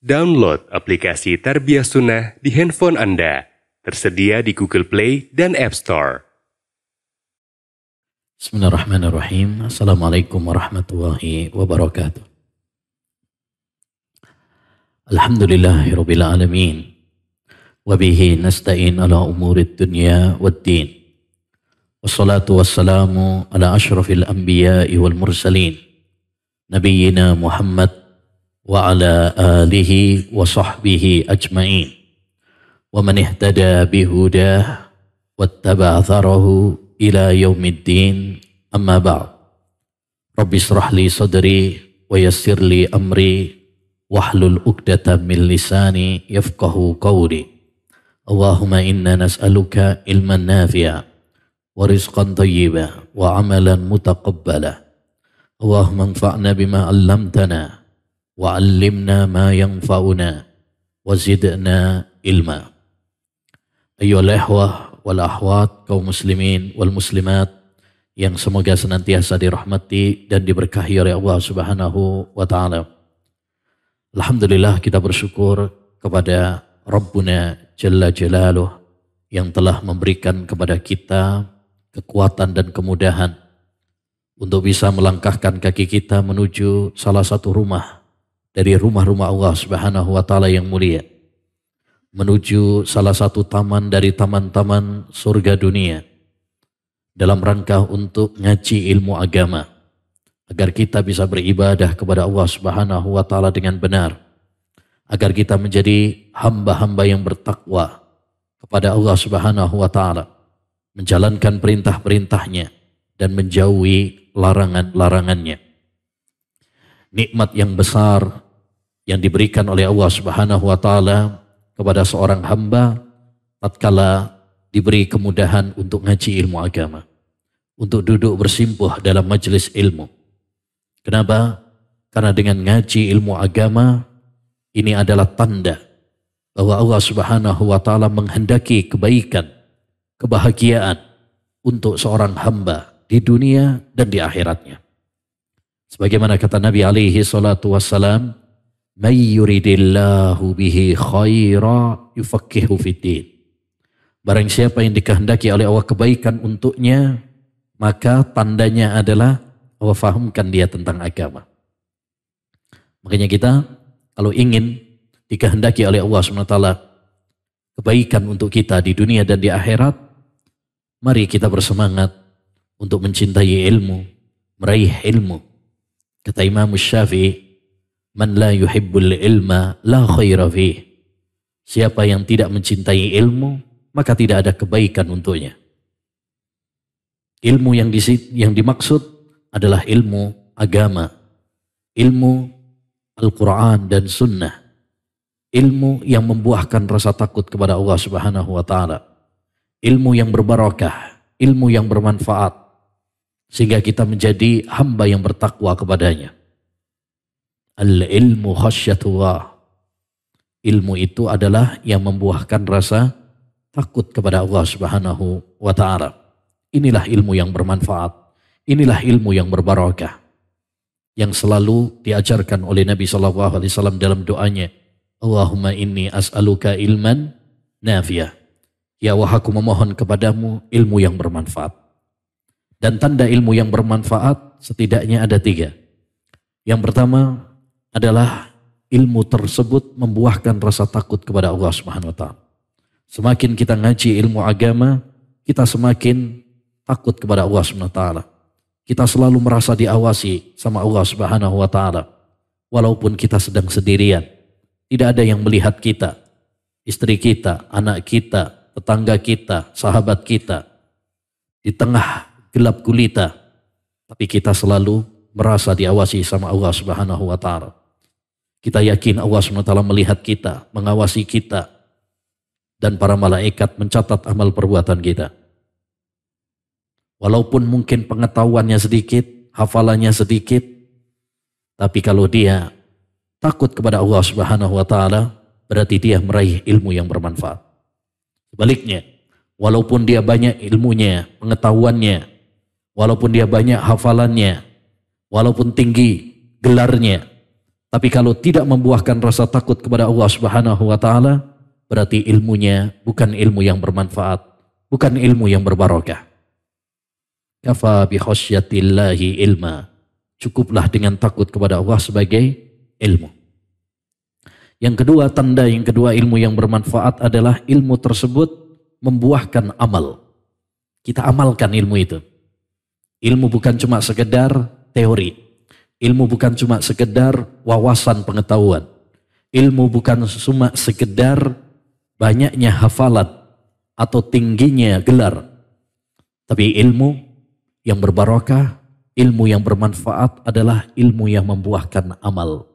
Download aplikasi Tarbiyah Sunnah di handphone Anda. Tersedia di Google Play dan App Store. Bismillahirrahmanirrahim. Assalamualaikum warahmatullahi wabarakatuh. Alhamdulillahirabbil alamin. Wa bihi nasta'in ala umurid dunya waddin. Wassalatu wassalamu ala asyrafil anbiya'i wal mursalin. Nabiyyina Muhammad wa ala alihi wa sahbihi ajma'in. Wa man ihtada bihudah wattaba atharahu ila yaumiddin, amma ba'd. Rabbi israh li sadri wa yassir li amri wahlul 'uqdatam min lisani yafqahu qawli. Allahumma inna nas'aluka ilman nafi'a wa rizqan thayyiba wa amalan mutaqabbala. Allahumma anfa'na bima 'allamtana wa 'allimna ma yanfa'una wa zidna ilma. Ayyuhal ikhwah wal akhwat, kaum muslimin wal muslimat yang semoga senantiasa dirahmati dan diberkahi oleh Allah Subhanahu wa taala. Alhamdulillah, kita bersyukur kepada Rabbuna Jalla Jalaluh yang telah memberikan kepada kita kekuatan dan kemudahan untuk bisa melangkahkan kaki kita menuju salah satu rumah dari rumah-rumah Allah Subhanahu wa taala yang mulia, menuju salah satu taman dari taman-taman surga dunia, dalam rangka untuk ngaji ilmu agama, agar kita bisa beribadah kepada Allah Subhanahu wa taala dengan benar, agar kita menjadi hamba-hamba yang bertakwa kepada Allah Subhanahu wa taala, menjalankan perintah-perintahnya dan menjauhi larangan-larangannya. Nikmat yang besar yang diberikan oleh Allah Subhanahu wa taala kepada seorang hamba tatkala diberi kemudahan untuk ngaji ilmu agama, untuk duduk bersimpuh dalam majelis ilmu. Kenapa? Karena dengan ngaji ilmu agama ini adalah tanda bahwa Allah Subhanahu wa taala menghendaki kebaikan, kebahagiaan untuk seorang hamba di dunia dan di akhiratnya. Sebagaimana kata Nabi alaihi salatu wassalam, "May yuridillahu bihi khaira yufaqihu fiddin." Barang siapa yang dikehendaki oleh Allah kebaikan untuknya, maka tandanya adalah Allah fahamkan dia tentang agama. Makanya kita kalau ingin dikehendaki oleh Allah SWT kebaikan untuk kita di dunia dan di akhirat, mari kita bersemangat untuk mencintai ilmu, meraih ilmu. Kata Imam Syafi'i, "Man la yuhibbul ilma la khaira fih." Siapa yang tidak mencintai ilmu, maka tidak ada kebaikan untuknya. Ilmu yang dimaksud adalah ilmu agama, ilmu Al-Quran dan Sunnah, ilmu yang membuahkan rasa takut kepada Allah Subhanahu wa taala, ilmu yang berbarakah, ilmu yang bermanfaat, sehingga kita menjadi hamba yang bertakwa kepadanya. Al-ilmu khasyatullah. Ilmu itu adalah yang membuahkan rasa takut kepada Allah Subhanahu wa taala. Inilah ilmu yang bermanfaat. Inilah ilmu yang berbarakah, yang selalu diajarkan oleh Nabi sallallahu alaihi wasallam dalam doanya, Allahumma inni as'aluka ilman nafi'ah. Ya Allah, aku memohon kepadamu ilmu yang bermanfaat. Dan tanda ilmu yang bermanfaat setidaknya ada 3. Yang pertama adalah ilmu tersebut membuahkan rasa takut kepada Allah Subhanahu wa taala. Semakin kita ngaji ilmu agama, kita semakin takut kepada Allah Subhanahu wa taala. Kita selalu merasa diawasi sama Allah Subhanahu wa taala. Walaupun kita sedang sendirian, tidak ada yang melihat kita, istri kita, anak kita, tetangga kita, sahabat kita, di tengah gelap gulita, tapi kita selalu merasa diawasi sama Allah Subhanahu wa taala. Kita yakin Allah Subhanahu wa taala melihat kita, mengawasi kita, dan para malaikat mencatat amal perbuatan kita. Walaupun mungkin pengetahuannya sedikit, hafalannya sedikit, tapi kalau dia takut kepada Allah Subhanahu wa taala, berarti dia meraih ilmu yang bermanfaat. Sebaliknya, walaupun dia banyak ilmunya, pengetahuannya, walaupun dia banyak hafalannya, walaupun tinggi gelarnya, Tapi kalau tidak membuahkan rasa takut kepada Allah Subhanahu wa taala, berarti ilmunya bukan ilmu yang bermanfaat, bukan ilmu yang berbarokah. Kafa bi khasyatillahi ilma. Cukuplah dengan takut kepada Allah sebagai ilmu. Yang kedua, tanda yang kedua ilmu yang bermanfaat adalah ilmu tersebut membuahkan amal. Kita amalkan ilmu itu. Ilmu bukan cuma sekedar teori. Ilmu bukan cuma sekedar wawasan pengetahuan. Ilmu bukan cuma sekedar banyaknya hafalan atau tingginya gelar. Tapi ilmu yang berbarokah, ilmu yang bermanfaat adalah ilmu yang membuahkan amal.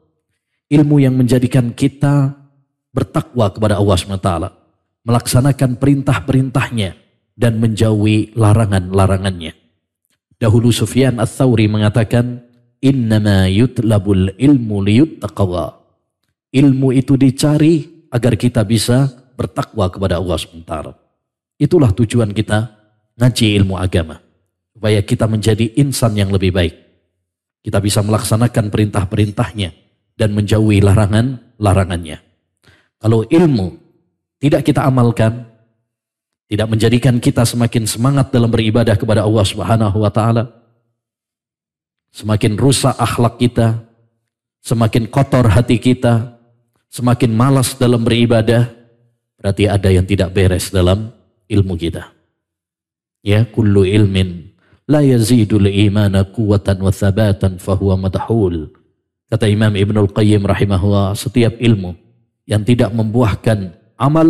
Ilmu yang menjadikan kita bertakwa kepada Allah SWT. Melaksanakan perintah-perintahnya dan menjauhi larangan-larangannya. Dahulu Sufyan Ats-Tsauri mengatakan, innama yutlabul ilmu liyuttaqwa. Ilmu itu dicari agar kita bisa bertakwa kepada Allah SWT. Itulah tujuan kita ngaji ilmu agama. Supaya kita menjadi insan yang lebih baik. Kita bisa melaksanakan perintah-perintahnya dan menjauhi larangan-larangannya. Kalau ilmu tidak kita amalkan, tidak menjadikan kita semakin semangat dalam beribadah kepada Allah Subhanahu wa taala, semakin rusak akhlak kita, semakin kotor hati kita, semakin malas dalam beribadah, berarti ada yang tidak beres dalam ilmu kita. Ya, kullu ilmin la yazidul imana quwwatan wa thabatan fahuwa madhul. Kata Imam Ibnul Qayyim rahimahullah, setiap ilmu yang tidak membuahkan amal,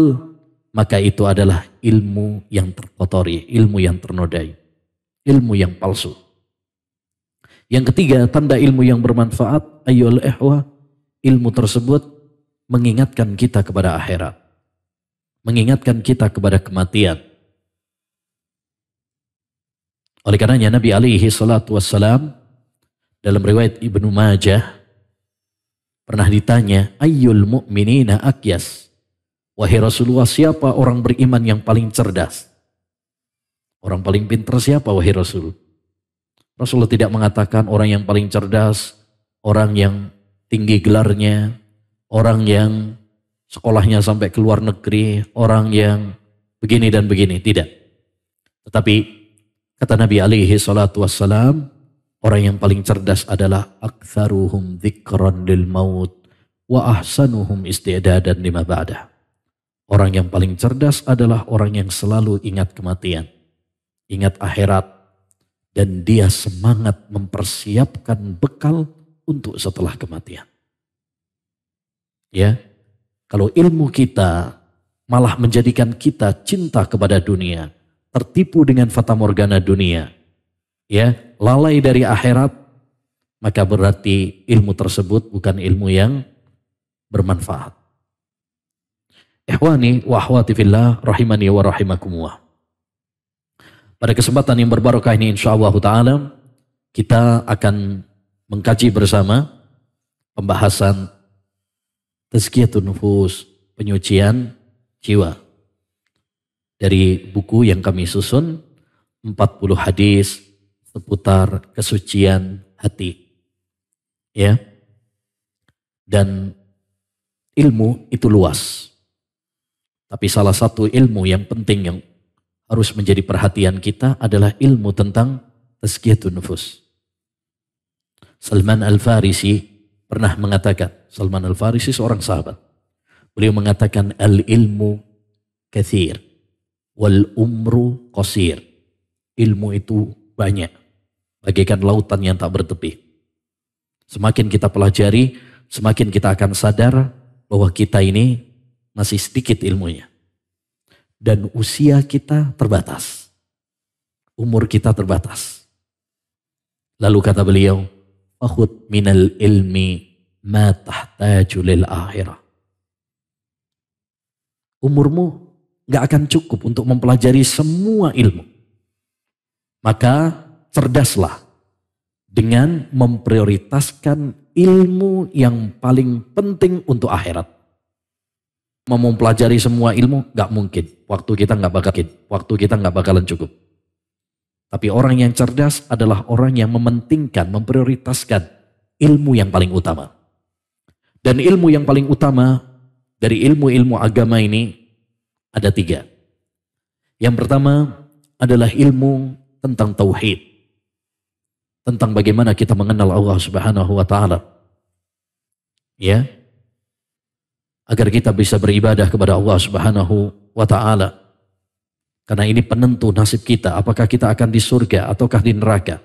maka itu adalah ilmu yang terkotori, ilmu yang ternodai, ilmu yang palsu. Yang ketiga, tanda ilmu yang bermanfaat, ayyul ihwa, ilmu tersebut mengingatkan kita kepada akhirat. Mengingatkan kita kepada kematian. Oleh karenanya Nabi alaihi salatu wassalam dalam riwayat Ibnu Majah pernah ditanya, ayyul mu'minina akyas. Wahai Rasulullah, siapa orang beriman yang paling cerdas? Orang paling pintar siapa wahai Rasul? Rasulullah tidak mengatakan orang yang paling cerdas, orang yang tinggi gelarnya, orang yang sekolahnya sampai ke luar negeri, orang yang begini dan begini, tidak. Tetapi kata Nabi alaihi salatu wassalam, orang yang paling cerdas adalah aktsaruhum dzikran lil maut wa ahsanuhum isti'dadan lima ba'dah. Orang yang paling cerdas adalah orang yang selalu ingat kematian, ingat akhirat, dan dia semangat mempersiapkan bekal untuk setelah kematian. Ya, kalau ilmu kita malah menjadikan kita cinta kepada dunia, tertipu dengan fatamorgana dunia, ya, lalai dari akhirat, maka berarti ilmu tersebut bukan ilmu yang bermanfaat. Ikhwani wa akhwati fillah rahimani wa rahimakumullah. Pada kesempatan yang berbarokah ini insyaallah ta'ala kita akan mengkaji bersama pembahasan tazkiyatun nufus, penyucian jiwa. Dari buku yang kami susun 40 hadis seputar kesucian hati. Ya. Dan ilmu itu luas. Tapi salah satu ilmu yang penting yang harus menjadi perhatian kita adalah ilmu tentang tazkiyatun nufus. Salman Al-Farisi pernah mengatakan, Salman Al-Farisi seorang sahabat. Beliau mengatakan al-ilmu katsir wal umru qasir. Ilmu itu banyak, bagaikan lautan yang tak bertepi. Semakin kita pelajari, semakin kita akan sadar bahwa kita ini masih sedikit ilmunya. Dan usia kita terbatas. Umur kita terbatas. Lalu kata beliau, "Fakhud minal ilmi ma tahtaju lil akhirah." Umurmu gak akan cukup untuk mempelajari semua ilmu. Maka cerdaslah dengan memprioritaskan ilmu yang paling penting untuk akhirat. Mau mempelajari semua ilmu gak mungkin. Waktu kita gak bakalan cukup. Tapi orang yang cerdas adalah orang yang mementingkan, memprioritaskan ilmu yang paling utama. Dan ilmu yang paling utama dari ilmu-ilmu agama ini ada 3. Yang pertama adalah ilmu tentang tauhid. Tentang bagaimana kita mengenal Allah Subhanahu wa taala. Ya. Agar kita bisa beribadah kepada Allah Subhanahu wa taala. Karena ini penentu nasib kita, apakah kita akan di surga ataukah di neraka.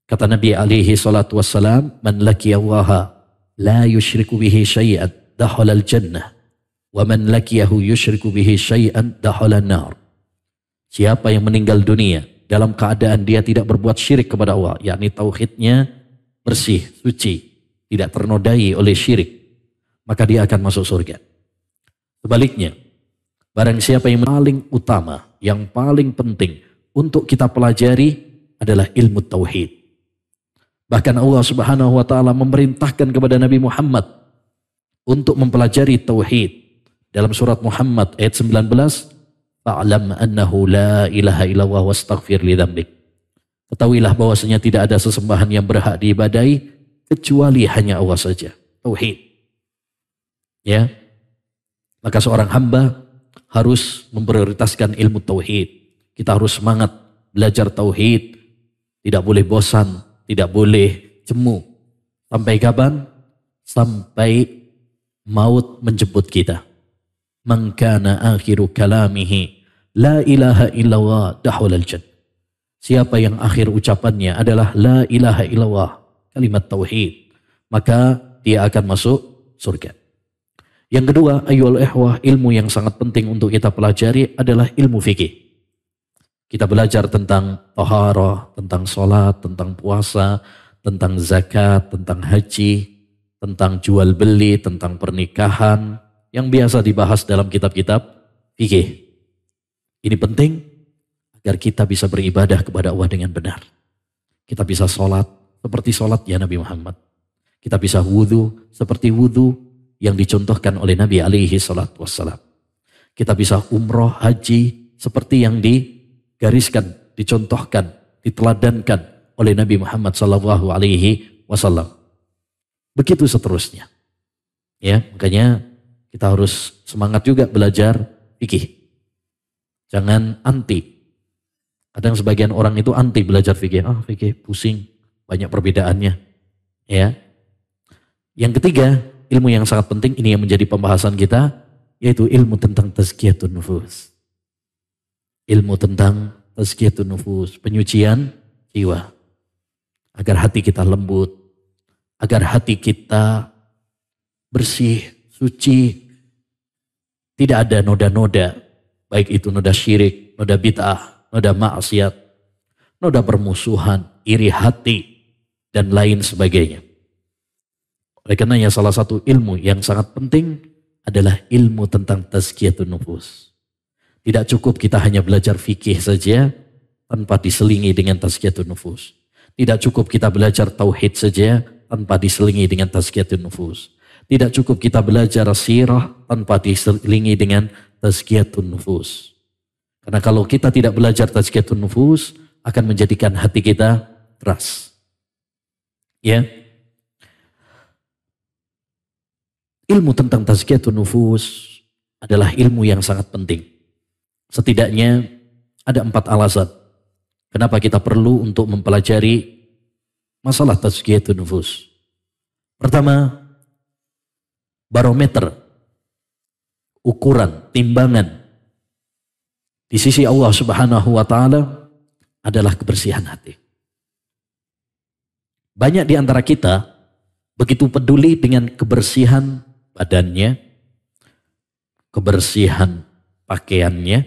Kata Nabi alaihi salatu wassalam, "Man laqiyallaha la yushriku bihi syai'an dakhala al-jannah, wa man laqiyahu yushriku bihi syai'an dakhala an-nar." Siapa yang meninggal dunia dalam keadaan dia tidak berbuat syirik kepada Allah, yakni tauhidnya bersih, suci, tidak ternodai oleh syirik, maka dia akan masuk surga. Sebaliknya, barang siapa yang paling utama, yang paling penting untuk kita pelajari adalah ilmu tauhid. Bahkan Allah Subhanahu wa taala memerintahkan kepada Nabi Muhammad untuk mempelajari tauhid. Dalam surat Muhammad ayat 19, "Fa'lam annahu la ilaha illallah wastaghfir li dzambik." Ketahuilah bahwasanya tidak ada sesembahan yang berhak diibadahi kecuali hanya Allah saja. Tauhid. Ya. Maka seorang hamba harus memprioritaskan ilmu tauhid. Kita harus semangat belajar tauhid. Tidak boleh bosan, tidak boleh jemu. Sampai kapan? Sampai maut menjemput kita. Man kana akhiru kalamihi la ilaha illallah dahulal jannah. Siapa yang akhir ucapannya adalah la ilaha illallah, kalimat tauhid, maka dia akan masuk surga. Yang kedua, ayyuhal ikhwah, ilmu yang sangat penting untuk kita pelajari adalah ilmu fikih. Kita belajar tentang taharah, tentang sholat, tentang puasa, tentang zakat, tentang haji, tentang jual beli, tentang pernikahan, yang biasa dibahas dalam kitab-kitab fikih. Ini penting agar kita bisa beribadah kepada Allah dengan benar. Kita bisa sholat seperti sholatnya Nabi Muhammad. Kita bisa wudhu seperti wudhu yang dicontohkan oleh Nabi alaihi salatu wassalam. Kita bisa umroh, haji seperti yang digariskan, dicontohkan, diteladankan oleh Nabi Muhammad sallallahu alaihi wasallam. Begitu seterusnya. Ya, makanya kita harus semangat juga belajar fikih. Jangan anti. Kadang sebagian orang itu anti belajar fikih. Fikih pusing, banyak perbedaannya. Ya. Yang ketiga, ilmu yang sangat penting, ini yang menjadi pembahasan kita, yaitu ilmu tentang tazkiyatun nufus. Ilmu tentang tazkiyatun nufus, penyucian jiwa. Agar hati kita lembut, agar hati kita bersih, suci, tidak ada noda-noda, baik itu noda syirik, noda bid'ah, noda maksiat, noda permusuhan, iri hati, dan lain sebagainya. Oleh karenanya salah satu ilmu yang sangat penting adalah ilmu tentang tazkiyatun nufus. Tidak cukup kita hanya belajar fikih saja tanpa diselingi dengan tazkiyatun nufus. Tidak cukup kita belajar tauhid saja tanpa diselingi dengan tazkiyatun nufus. Tidak cukup kita belajar sirah tanpa diselingi dengan tazkiyatun nufus. Karena kalau kita tidak belajar tazkiyatun nufus akan menjadikan hati kita keras. Ya. Ilmu tentang tazkiyatun nufus adalah ilmu yang sangat penting. Setidaknya ada 4 alasan kenapa kita perlu untuk mempelajari masalah tazkiyatun nufus. Pertama, barometer, ukuran, timbangan di sisi Allah Subhanahu wa taala adalah kebersihan hati. Banyak di antara kita begitu peduli dengan kebersihan badannya, kebersihan pakaiannya,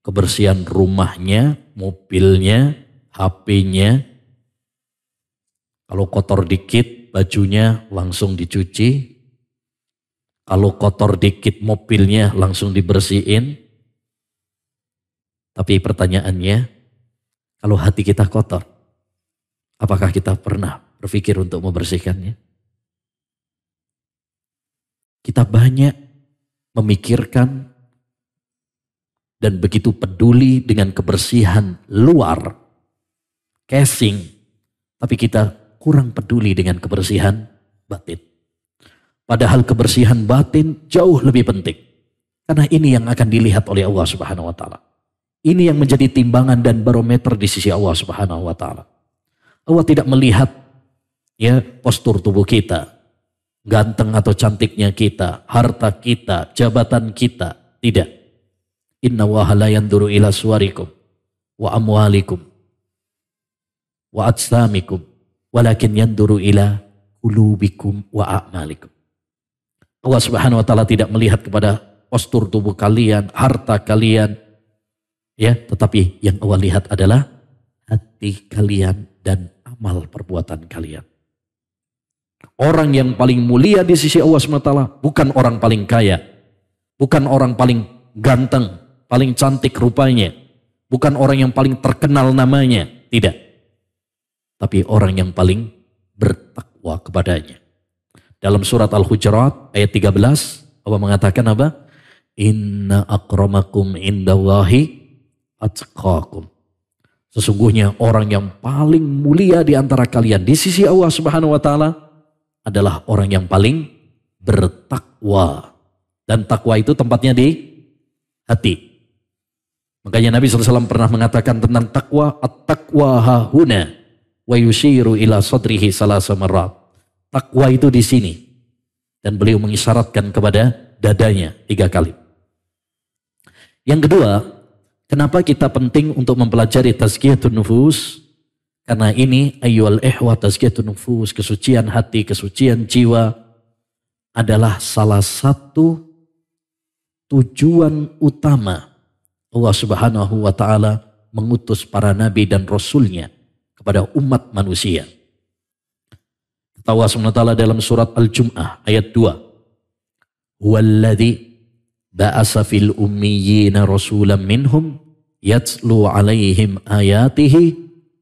kebersihan rumahnya, mobilnya, HP-nya. Kalau kotor dikit, bajunya langsung dicuci. Kalau kotor dikit, mobilnya langsung dibersihin. Tapi pertanyaannya, kalau hati kita kotor, apakah kita pernah berpikir untuk membersihkannya? Kita banyak memikirkan dan begitu peduli dengan kebersihan luar, casing, tapi kita kurang peduli dengan kebersihan batin. Padahal kebersihan batin jauh lebih penting. Karena ini yang akan dilihat oleh Allah Subhanahu wa taala. Ini yang menjadi timbangan dan barometer di sisi Allah Subhanahu wa taala. Allah tidak melihat ya postur tubuh kita, ganteng atau cantiknya kita, harta kita, jabatan kita, tidak. Inna Allaha la yanduru ila suwarikum wa amwalikum wa ajsamikum walakin yanduru ila qulubikum wa a'malikum. Allah Subhanahu wa taala tidak melihat kepada postur tubuh kalian, harta kalian, ya, tetapi yang Allah lihat adalah hati kalian dan amal perbuatan kalian. Orang yang paling mulia di sisi Allah SWT bukan orang paling kaya, bukan orang paling ganteng, paling cantik rupanya, bukan orang yang paling terkenal namanya, tidak. Tapi orang yang paling bertakwa kepadanya. Dalam surat Al-Hujurat ayat 13 Allah mengatakan apa? Inna akramakum indallahi atqakum. Sesungguhnya orang yang paling mulia di antara kalian di sisi Allah Subhanahu wa taala adalah orang yang paling bertakwa. Dan takwa itu tempatnya di hati. Makanya Nabi SAW pernah mengatakan tentang takwa, at-taqwa hahuna wa yushiru ila sadrihi salasa marrat. Takwa itu di sini. Dan beliau mengisyaratkan kepada dadanya 3 kali. Yang kedua, kenapa kita penting untuk mempelajari tazkiyatun nufus? Karena ini ayyuhal ihwa tazkiyatun nufus, kesucian hati, kesucian jiwa adalah salah satu tujuan utama Allah Subhanahu wa taala mengutus para nabi dan rasulnya kepada umat manusia. Allah SWT dalam surat Al-Jum'ah ayat 2. Huwallazi ba'asa fil ummiyina rasulan minhum yatslu alaihim ayatihi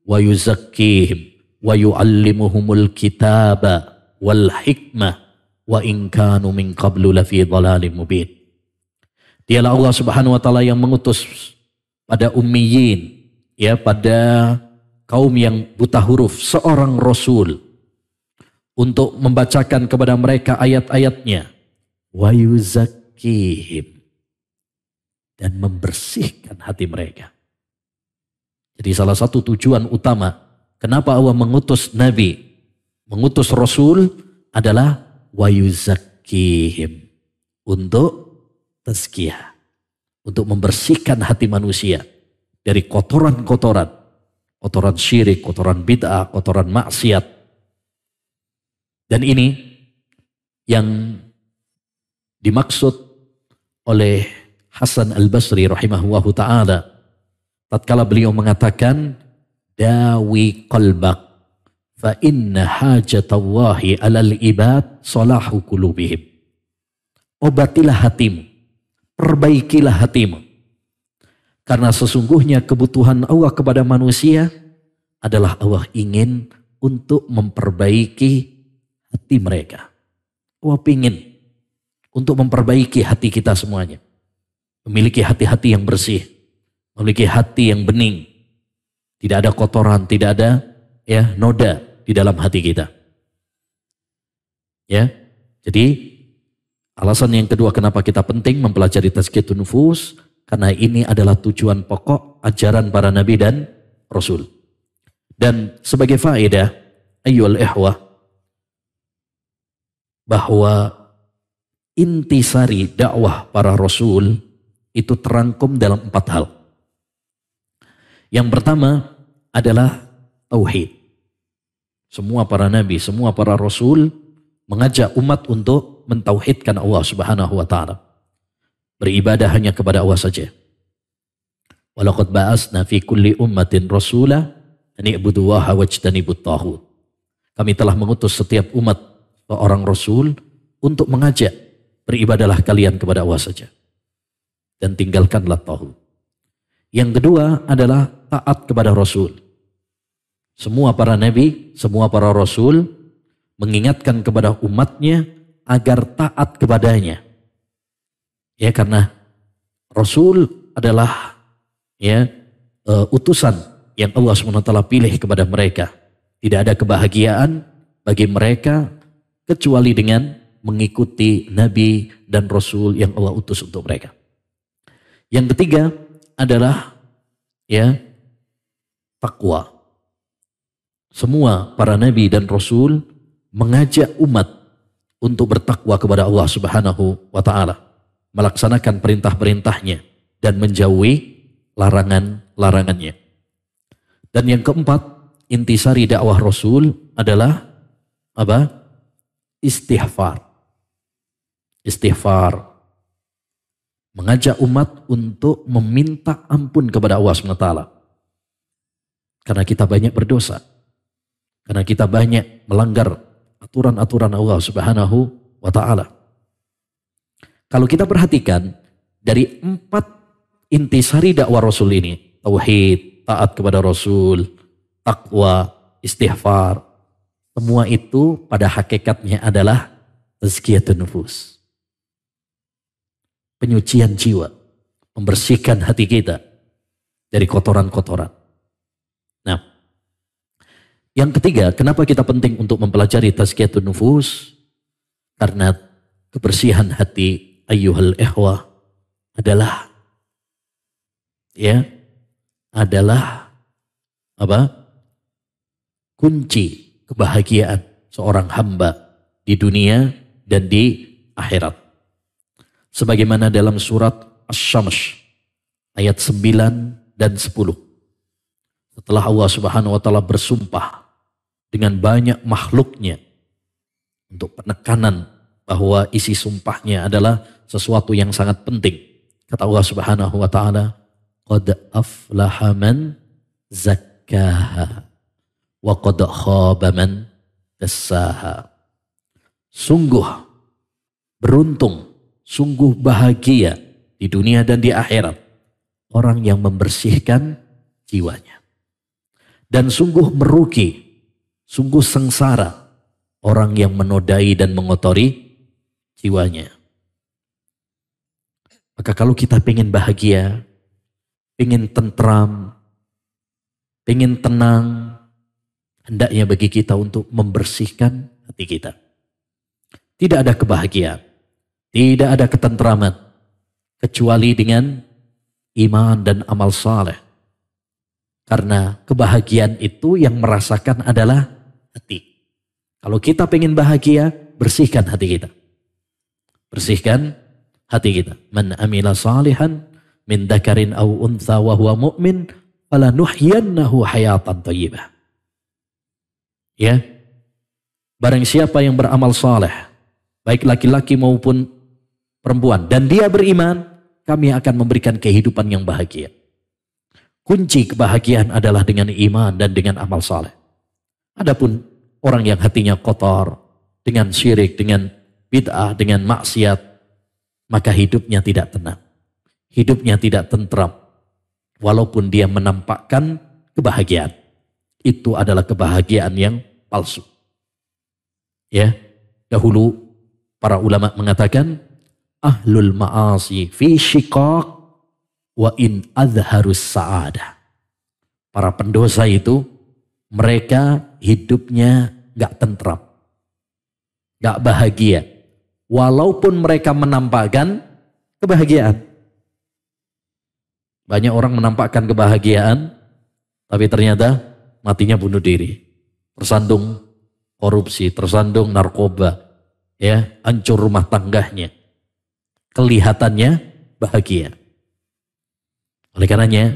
wa yuzakkihim wa yu'allimuhumul kitaba wal hikmah wa in kanu min qablu lafi dhalalin mubin. Dialah Allah Subhanahu wa taala yang mengutus pada ummiyin, ya, pada kaum yang buta huruf, seorang rasul untuk membacakan kepada mereka ayat-ayatnya, wa yuzakkihim, dan membersihkan hati mereka. Jadi salah satu tujuan utama kenapa Allah mengutus nabi, mengutus rasul adalah wa yuzakkihim, untuk tazkiyah, untuk membersihkan hati manusia dari kotoran-kotoran, kotoran syirik, kotoran bid'ah, kotoran maksiat. Dan ini yang dimaksud oleh Hasan Al-Basri rahimahullahu ta'ala tatkala beliau mengatakan dawi qalbak fa inna hajatallahi alal ibad salahu qulubihim. Obatilah hatimu, perbaikilah hatimu, karena sesungguhnya kebutuhan Allah kepada manusia adalah Allah ingin untuk memperbaiki hati mereka. Allah ingin untuk memperbaiki hati kita semuanya. Memiliki hati-hati yang bersih, memiliki hati yang bening. Tidak ada kotoran, tidak ada ya noda di dalam hati kita. Ya. Jadi alasan yang kedua kenapa kita penting mempelajari tazkiyatun nufus, karena ini adalah tujuan pokok ajaran para nabi dan rasul. Dan sebagai faedah ayyuhal ihwah, bahwa intisari dakwah para rasul itu terangkum dalam 4 hal. Yang pertama adalah tauhid. Semua para nabi, semua para rasul mengajak umat untuk mentauhidkan Allah Subhanahu wa taala. Beribadah hanya kepada Allah saja. Walaqad ba'asna fi kulli ummatin rasula an i'budullaha wajtanibut taghut. Kami telah mengutus setiap umat seorang rasul untuk mengajak beribadalah kalian kepada Allah saja dan tinggalkanlah taghut. Yang kedua adalah taat kepada rasul. Semua para nabi, semua para rasul mengingatkan kepada umatnya agar taat kepadanya. Ya, karena rasul adalah ya utusan yang Allah SWT pilih kepada mereka. Tidak ada kebahagiaan bagi mereka kecuali dengan mengikuti Nabi dan Rasul yang Allah utus untuk mereka. Yang ketiga adalah takwa. Semua para Nabi dan Rasul mengajak umat untuk bertakwa kepada Allah Subhanahu wa Ta'ala, melaksanakan perintah-perintahnya dan menjauhi larangan-larangannya. Dan yang keempat, intisari dakwah Rasul adalah apa? Istighfar. Istighfar. Mengajak umat untuk meminta ampun kepada Allah SWT. Karena kita banyak berdosa. Karena kita banyak melanggar aturan-aturan Allah Subhanahu wa Ta'ala. Kalau kita perhatikan dari 4 intisari dakwah Rasul ini, tauhid, taat kepada Rasul, takwa, istighfar, semua itu pada hakikatnya adalah tazkiyatun nufus. Penyucian jiwa, membersihkan hati kita dari kotoran-kotoran. Nah, yang ketiga, kenapa kita penting untuk mempelajari tazkiyatun nufus? Karena kebersihan hati ayyuhal ikhwah adalah kunci kebahagiaan seorang hamba di dunia dan di akhirat. Sebagaimana dalam surat Asy-Syams ayat 9 dan 10. Setelah Allah Subhanahu wa Ta'ala bersumpah dengan banyak makhluknya untuk penekanan bahwa isi sumpahnya adalah sesuatu yang sangat penting. Kata Allah Subhanahu wa Ta'ala, qad aflaha man zakkaha wa qad khaba man dassaha. Sungguh beruntung, sungguh bahagia di dunia dan di akhirat orang yang membersihkan jiwanya. Dan sungguh merugi, sungguh sengsara orang yang menodai dan mengotori jiwanya. Maka kalau kita pengen bahagia, pengen tentram, pengen tenang, hendaknya bagi kita untuk membersihkan hati kita. Tidak ada kebahagiaan, tidak ada ketentraman, kecuali dengan iman dan amal saleh. Karena kebahagiaan itu yang merasakan adalah hati. Kalau kita pengen bahagia, bersihkan hati kita. Bersihkan hati kita. Man amila salihan min dzakarin aw untha wa huwa mu'min falanuhyiyannahu hayatan thayyibah. Ya. Barang siapa yang beramal saleh, baik laki-laki maupun perempuan, dan dia beriman, kami akan memberikan kehidupan yang bahagia. Kunci kebahagiaan adalah dengan iman dan dengan amal saleh. Adapun orang yang hatinya kotor, dengan syirik, dengan bid'ah, dengan maksiat, maka hidupnya tidak tenang. Hidupnya tidak tentram. Walaupun dia menampakkan kebahagiaan. Itu adalah kebahagiaan yang palsu. Ya, dahulu para ulama mengatakan, ahlul ma'asi fi syiqaq wa in adharus sa'adah. Para pendosa itu, mereka hidupnya gak tentram, gak bahagia. Walaupun mereka menampakkan kebahagiaan. Banyak orang menampakkan kebahagiaan, tapi ternyata matinya bunuh diri. Tersandung korupsi, tersandung narkoba, ya, hancur rumah tangganya. Kelihatannya bahagia. Oleh karenanya,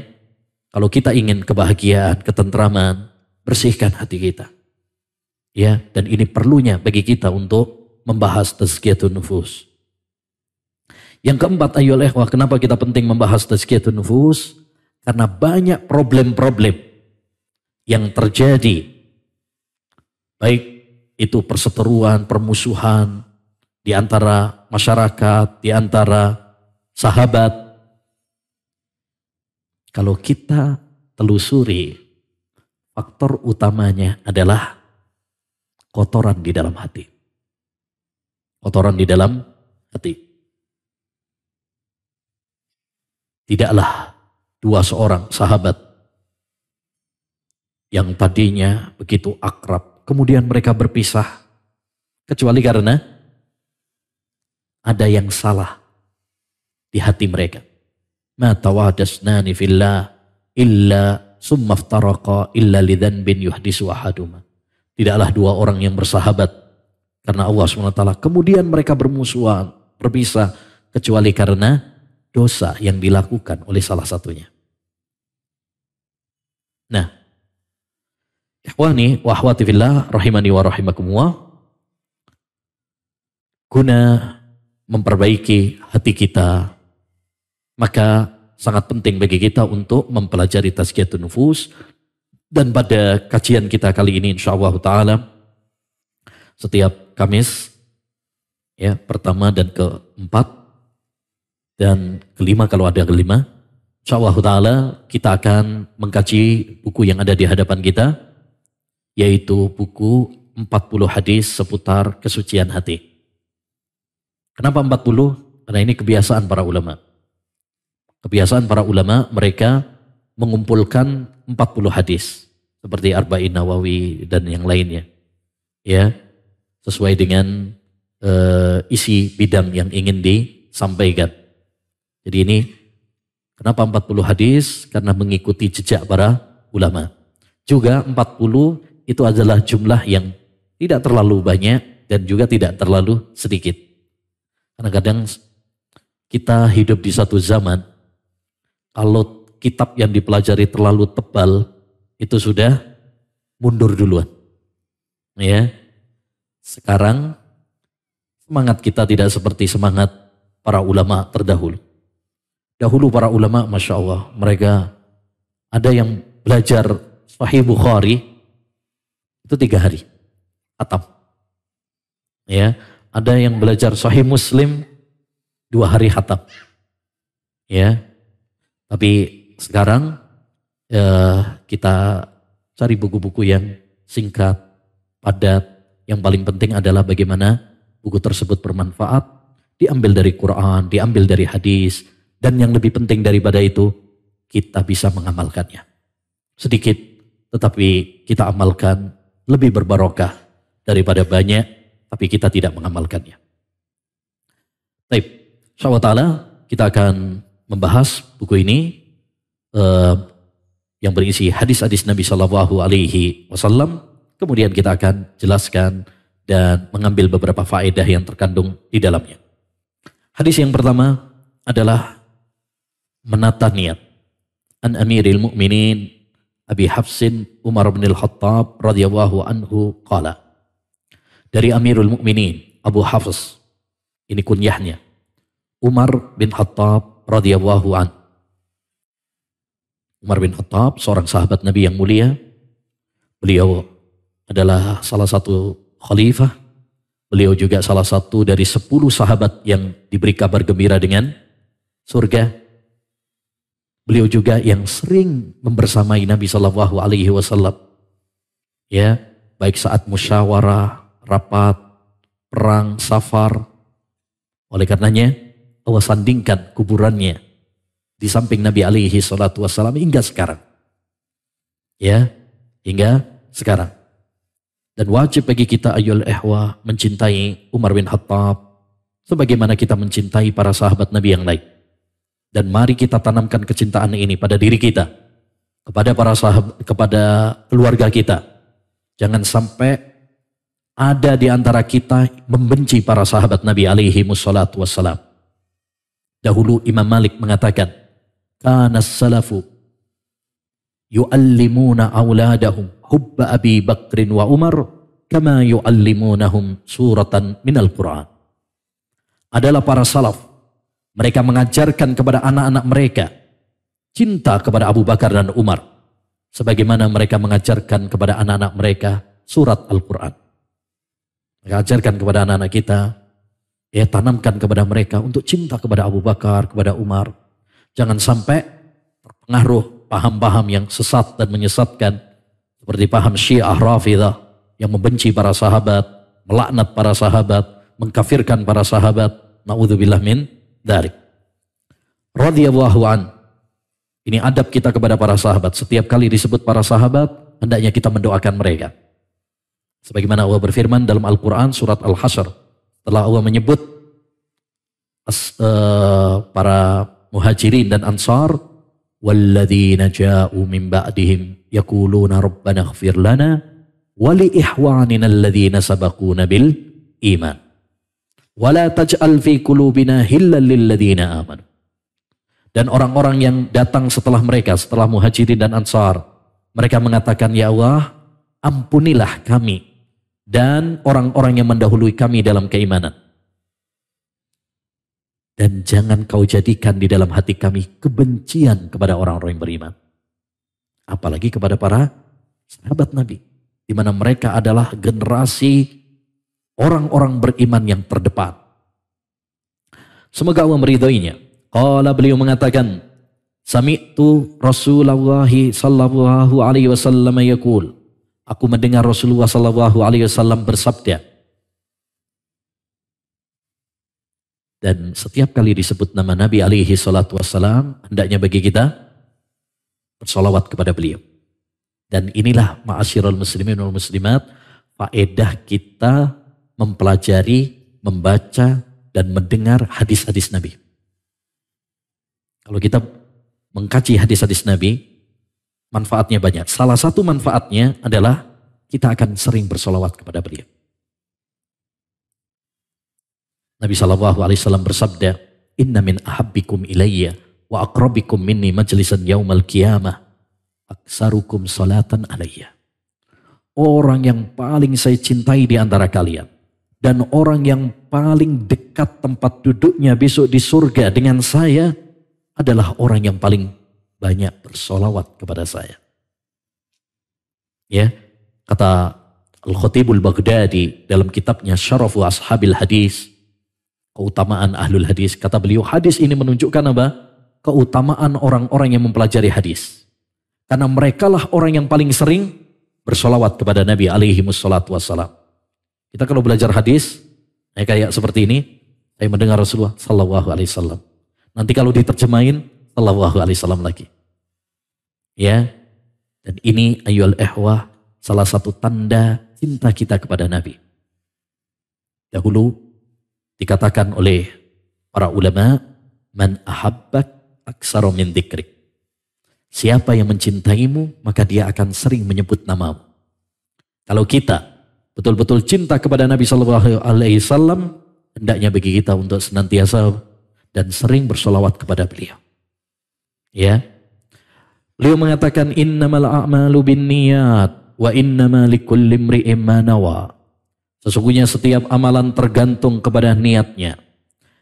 kalau kita ingin kebahagiaan, ketentraman, bersihkan hati kita. Ya, dan ini perlunya bagi kita untuk membahas tazkiyatun nufus. Yang keempat, ayyuhal ikhwah, kenapa kita penting membahas tazkiyatun nufus? Karena banyak problem-problem yang terjadi. Baik itu perseteruan, permusuhan di antara masyarakat, di antara sahabat. Kalau kita telusuri, faktor utamanya adalah kotoran di dalam hati. Kotoran di dalam hati. Tidaklah dua seorang sahabat yang tadinya begitu akrab, kemudian mereka berpisah kecuali karena ada yang salah di hati mereka. Ma tawadasnani fillah illa summa iftaraqa illa lidzanbin yuhdisu ahaduma. Tidaklah dua orang yang bersahabat karena Allah SWT, kemudian mereka bermusuhan, berpisah, kecuali karena dosa yang dilakukan oleh salah satunya. Nah, ikhwani wa akhwati fillah rahimani wa rahimakumullah, guna memperbaiki hati kita, maka sangat penting bagi kita untuk mempelajari tazkiyatun nufus. Dan pada kajian kita kali ini insyaallah ta'ala, setiap Kamis, ya, pertama dan keempat, dan kelima kalau ada kelima, insyaallah ta'ala kita akan mengkaji buku yang ada di hadapan kita, yaitu buku 40 hadis seputar kesucian hati. Kenapa 40? Karena ini kebiasaan para ulama. Kebiasaan para ulama, mereka mengumpulkan 40 hadis seperti Arba'in Nawawi dan yang lainnya, ya, sesuai dengan isi bidang yang ingin disampaikan. Jadi ini kenapa 40 hadis? Karena mengikuti jejak para ulama. Juga 40 itu adalah jumlah yang tidak terlalu banyak dan juga tidak terlalu sedikit. Karena kadang kita hidup di satu zaman, kalau kitab yang dipelajari terlalu tebal, itu sudah mundur duluan. Ya. Sekarang semangat kita tidak seperti semangat para ulama terdahulu. Dahulu para ulama, Masya Allah, mereka ada yang belajar Sahih Bukhari itu 3 hari, khatam. Ya, ada yang belajar Sahih Muslim 2 hari khatam. Ya, tapi sekarang kita cari buku-buku yang singkat, padat. Yang paling penting adalah bagaimana buku tersebut bermanfaat, diambil dari Quran, diambil dari hadis, dan yang lebih penting daripada itu, kita bisa mengamalkannya. Sedikit, tetapi kita amalkan lebih berbarokah daripada banyak, tapi kita tidak mengamalkannya. Baik, insyaallah ta'ala kita akan membahas buku ini yang berisi hadis-hadis Nabi Shallallahu Alaihi Wasallam. Kemudian kita akan jelaskan dan mengambil beberapa faedah yang terkandung di dalamnya. Hadis yang pertama adalah menata niat. An Amiril Mu'minin Abi Hafsin Umar bin Al-Khattab radhiyallahu anhu qala. Dari Amirul Mu'minin Abu Hafs, ini kunyahnya, Umar bin Khattab radhiyallahu anhu. Umar bin Khattab seorang sahabat Nabi yang mulia. Beliau adalah salah satu khalifah. Beliau juga salah satu dari 10 sahabat yang diberi kabar gembira dengan surga. Beliau juga yang sering membersamai Nabi Shallallahu Alaihi Wasallam. Ya, baik saat musyawarah, rapat, perang, safar. Oleh karenanya, Allah sandingkan kuburannya di samping Nabi alaihi salatu wassalam hingga sekarang. Ya, hingga sekarang. Dan wajib bagi kita ayyul ihwa mencintai Umar bin Khattab sebagaimana kita mencintai para sahabat Nabi yang lain. Dan mari kita tanamkan kecintaan ini pada diri kita, kepada para sahabat, kepada keluarga kita. Jangan sampai ada di antara kita membenci para sahabat Nabi alaihi wassalatu wassalam. Dahulu Imam Malik mengatakan, kana salafu yu'allimuna auladahum hubba Abi Bakrin wa Umar kama yu'allimunahum suratan minal Quran. Adalah para salaf, mereka mengajarkan kepada anak-anak mereka cinta kepada Abu Bakar dan Umar sebagaimana mereka mengajarkan kepada anak-anak mereka surat Al-Quran. Mereka ajarkan kepada anak-anak kita, ya, tanamkan kepada mereka untuk cinta kepada Abu Bakar, kepada Umar. Jangan sampai terpengaruh paham-paham yang sesat dan menyesatkan seperti paham Syiah Rafidah yang membenci para sahabat, melaknat para sahabat, mengkafirkan para sahabat. Na'udzubillah min dzalik. Radhiyallahu an. Ini adab kita kepada para sahabat. Setiap kali disebut para sahabat, hendaknya kita mendoakan mereka. Sebagaimana Allah berfirman dalam Al-Quran surat Al-Hasyr. Setelah Allah menyebut para muhajirin dan ansar. وَالَّذِينَ جَاءُوا مِنْ بَعْدِهِمْ يَقُولُونَ رَبَّنَا اغْفِرْ لَنَا وَلِإِخْوَانِنَا الَّذِينَ سَبَقُونَ بِالْإِيمَانِ وَلَا تَجْعَلْ فِي قُلُوبِنَا غِلًّا لِلَّذِينَ آمَنُوا. Dan orang-orang yang datang setelah mereka, setelah muhajirin dan ansar, mereka mengatakan, ya Allah, ampunilah kami dan orang-orang yang mendahului kami dalam keimanan. Dan jangan kau jadikan di dalam hati kami kebencian kepada orang-orang yang beriman. Apalagi kepada para sahabat Nabi. Di mana mereka adalah generasi orang-orang beriman yang terdepan. Semoga Allah meridhoinya. Qala, beliau mengatakan, Sami'tu Rasulullah sallallahu alaihi wasallam yaqul. Aku mendengar Rasulullah sallallahu alaihi wasallam bersabda. Dan setiap kali disebut nama Nabi alaihi salatu wassalam, hendaknya bagi kita bersolawat kepada beliau. Dan inilah ma'asyiral muslimin wal muslimat, faedah kita mempelajari, membaca, dan mendengar hadis-hadis Nabi. Kalau kita mengkaji hadis-hadis Nabi, manfaatnya banyak. Salah satu manfaatnya adalah kita akan sering bersolawat kepada beliau. Nabi SAW bersabda, Inna min ahabbikum ilayya wa aqrabikum minni majlisan yaumal qiyamah aksarukum salatan alayya. Orang yang paling saya cintai di antara kalian dan orang yang paling dekat tempat duduknya besok di surga dengan saya adalah orang yang paling banyak bersolawat kepada saya. Ya, kata Al-Khatibul Baghdadi dalam kitabnya Syarafu Ashabil Hadis, keutamaan ahlul hadis. Kata beliau, hadis ini menunjukkan apa? Keutamaan orang-orang yang mempelajari hadis. Karena merekalah orang yang paling sering bersolawat kepada Nabi alaihi wassalatu wassalam. Kita kalau belajar hadis, kayak seperti ini, saya mendengar Rasulullah sallallahu alaihi wasallam. Nanti kalau diterjemahin, sallallahu alaihi wasallam lagi. Ya, dan ini ayyuhal ihwah, salah satu tanda cinta kita kepada Nabi. Dahulu, dikatakan oleh para ulama, man ahabbak aksara min dzikrik. Siapa yang mencintaimu, maka dia akan sering menyebut namamu. Kalau kita betul-betul cinta kepada Nabi sallallahu alaihi wasallam, hendaknya bagi kita untuk senantiasa dan sering bersolawat kepada beliau. Ya. Beliau mengatakan innamal a'malu binniyat wa innama likulli imri'in ma nawa. Sesungguhnya setiap amalan tergantung kepada niatnya.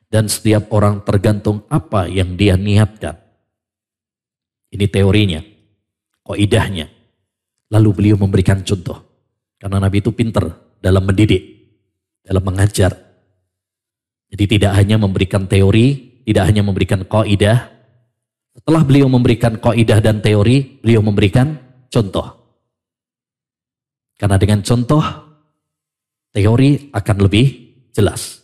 Dan setiap orang tergantung apa yang dia niatkan. Ini teorinya, kaidahnya. Lalu beliau memberikan contoh. Karena Nabi itu pintar dalam mendidik, dalam mengajar. Jadi tidak hanya memberikan teori, tidak hanya memberikan kaidah. Setelah beliau memberikan kaidah dan teori, beliau memberikan contoh. Karena dengan contoh, teori akan lebih jelas.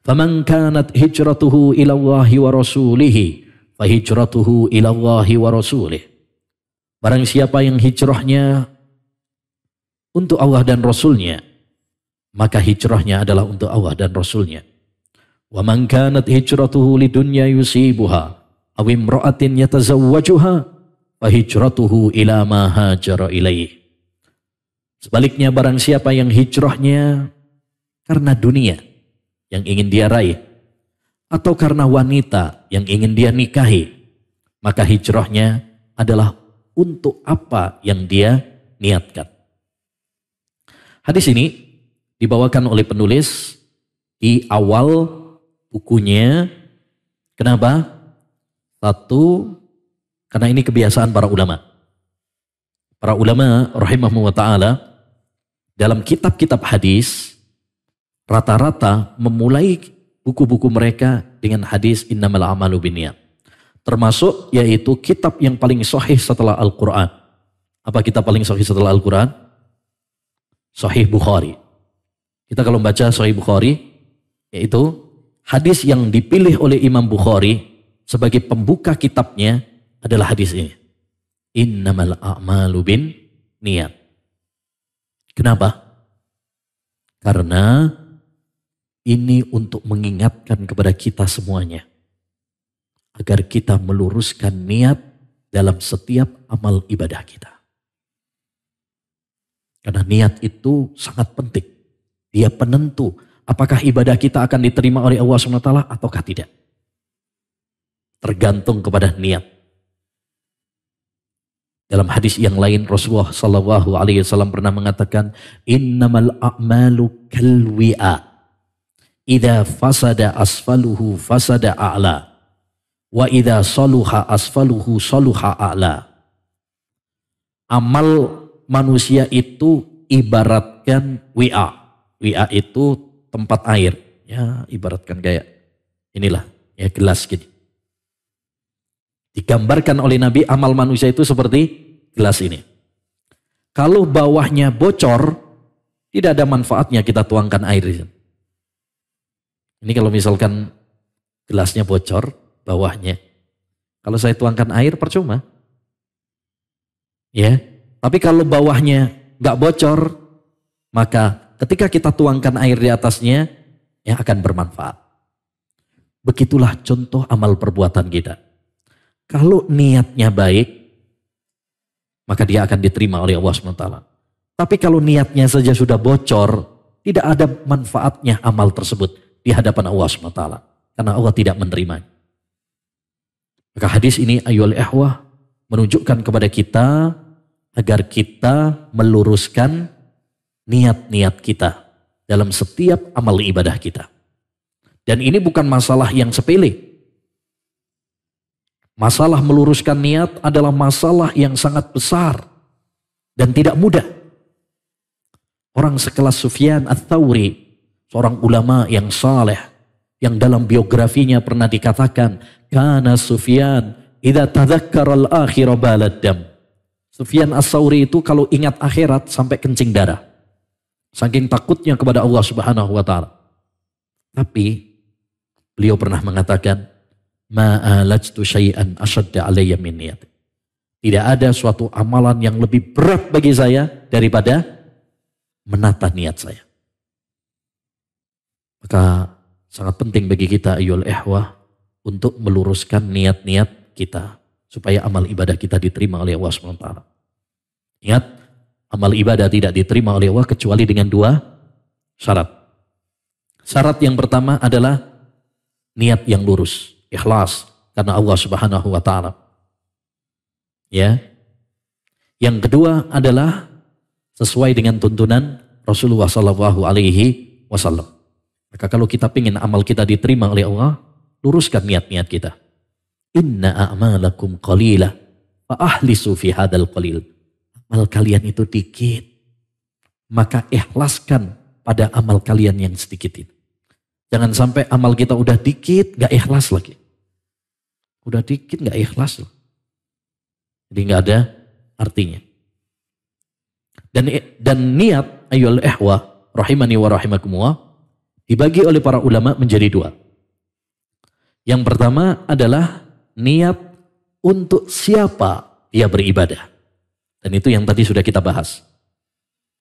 Faman kanat hijratuhu ila Allahi wa rasulihi fa hijratuhu ila Allahi wa rasulih. Barang siapa yang hijrahnya untuk Allah dan Rasulnya, maka hijrahnya adalah untuk Allah dan Rasulnya. Wa man kanat hijratuhu lidunya yusibuha aw imra'atin yatazawwajuha fa hijratuhu ila ma hajara ilaih. Sebaliknya barang siapa yang hijrahnya karena dunia yang ingin dia raih atau karena wanita yang ingin dia nikahi, maka hijrahnya adalah untuk apa yang dia niatkan. Hadis ini dibawakan oleh penulis di awal bukunya. Kenapa? Satu, karena ini kebiasaan para ulama. Para ulama rahimahumullah ta'ala dalam kitab-kitab hadis rata-rata memulai buku-buku mereka dengan hadis innamal a'malu binniyat. Termasuk yaitu kitab yang paling sahih setelah Al-Quran. Apa kitab paling sahih setelah Al-Quran? Sahih Bukhari. Kita kalau baca Sahih Bukhari, yaitu hadis yang dipilih oleh Imam Bukhari sebagai pembuka kitabnya adalah hadis ini. Innamal a'malu binniyat. Kenapa? Karena ini untuk mengingatkan kepada kita semuanya. Agar kita meluruskan niat dalam setiap amal ibadah kita. Karena niat itu sangat penting. Dia penentu apakah ibadah kita akan diterima oleh Allah SWT ataukah tidak. Tergantung kepada niat. Dalam hadis yang lain Rasulullah SAW pernah mengatakan, innamal a'malu kalwi'a. Idza fasada asfaluhu fasada a'la. Wa idza saluha asfaluhu saluha a'la. Amal manusia itu ibaratkan wi'a. Wi'a itu tempat air. Ya, ibaratkan kayak inilah, ya gelas gini. Digambarkan oleh Nabi amal manusia itu seperti gelas ini. Kalau bawahnya bocor, tidak ada manfaatnya kita tuangkan air di sini. Ini kalau misalkan gelasnya bocor, bawahnya. Kalau saya tuangkan air percuma. Ya, tapi kalau bawahnya nggak bocor, maka ketika kita tuangkan air di atasnya, ya akan bermanfaat. Begitulah contoh amal perbuatan kita. Kalau niatnya baik, maka dia akan diterima oleh Allah SWT. Tapi kalau niatnya saja sudah bocor, tidak ada manfaatnya amal tersebut di hadapan Allah SWT. Karena Allah tidak menerimanya. Maka hadis ini ayyuhal ikhwah menunjukkan kepada kita agar kita meluruskan niat-niat kita dalam setiap amal ibadah kita. Dan ini bukan masalah yang sepele. Masalah meluruskan niat adalah masalah yang sangat besar dan tidak mudah. Orang sekelas Sufyan Ats-Tsauri, seorang ulama yang saleh, yang dalam biografinya pernah dikatakan, kana Sufyan idza tadzakkara al-akhirah balad dam. Sufyan Ats-Tsauri itu kalau ingat akhirat sampai kencing darah. Saking takutnya kepada Allah Subhanahu wa taala. Tapi beliau pernah mengatakan, ma'alajtu syai'an asyadda alayya min niyat. Tidak ada suatu amalan yang lebih berat bagi saya daripada menata niat saya. Maka sangat penting bagi kita ayyuhal ikhwah untuk meluruskan niat-niat kita supaya amal ibadah kita diterima oleh Allah SWT. Ingat, amal ibadah tidak diterima oleh Allah kecuali dengan dua syarat. Syarat yang pertama adalah niat yang lurus. Ikhlas karena Allah Subhanahu wa taala. Ya. Yang kedua adalah sesuai dengan tuntunan Rasulullah sallallahu alaihi wasallam. Maka kalau kita ingin amal kita diterima oleh Allah, luruskan niat-niat kita. Inna a'malakum qalilah fa ahlisu fi hadzal qalil. Amal kalian itu dikit. Maka ikhlaskan pada amal kalian yang sedikit itu. Jangan sampai amal kita udah dikit, gak ikhlas lagi. Udah dikit gak ikhlas loh. Jadi gak ada artinya. Dan niat ayyuhal ikhwah rahimani wa rahimakumullah dibagi oleh para ulama menjadi dua. Yang pertama adalah niat untuk siapa dia beribadah. Dan itu yang tadi sudah kita bahas.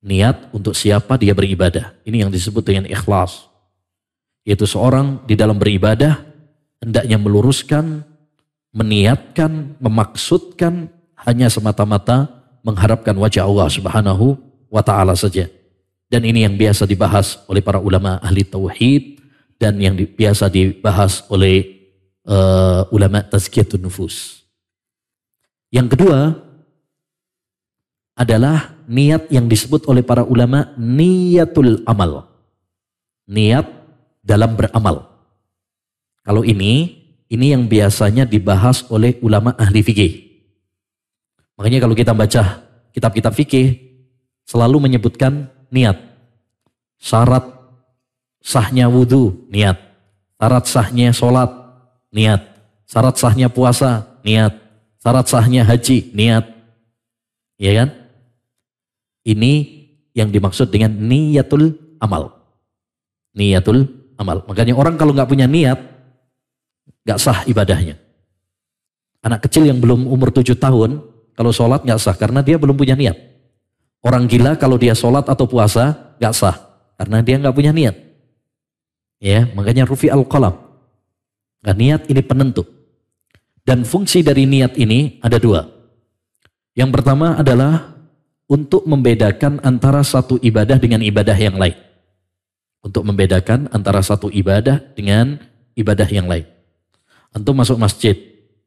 Niat untuk siapa dia beribadah. Ini yang disebut dengan ikhlas. Yaitu seorang di dalam beribadah hendaknya meluruskan, meniatkan, memaksudkan hanya semata-mata mengharapkan wajah Allah Subhanahu wa taala saja. Dan ini yang biasa dibahas oleh para ulama ahli tauhid dan yang biasa dibahas oleh ulama tazkiyatun nufus. Yang kedua adalah niat yang disebut oleh para ulama niyatul amal. Niat dalam beramal. Kalau ini yang biasanya dibahas oleh ulama ahli fikih. Makanya kalau kita baca kitab-kitab fikih selalu menyebutkan niat. Syarat sahnya wudhu, niat. Syarat sahnya sholat, niat. Syarat sahnya puasa, niat. Syarat sahnya haji, niat. Ya kan? Ini yang dimaksud dengan niyatul amal. Niyatul amal. Makanya orang kalau nggak punya niat, nggak sah ibadahnya. Anak kecil yang belum umur 7 tahun, kalau sholat nggak sah karena dia belum punya niat. Orang gila kalau dia sholat atau puasa nggak sah Karena dia nggak punya niat. Ya, makanya rufi al-qalam. Nah, niat ini penentu. Dan fungsi dari niat ini ada dua. Yang pertama adalah untuk membedakan antara satu ibadah dengan ibadah yang lain. Untuk membedakan antara satu ibadah dengan ibadah yang lain. Antum masuk masjid,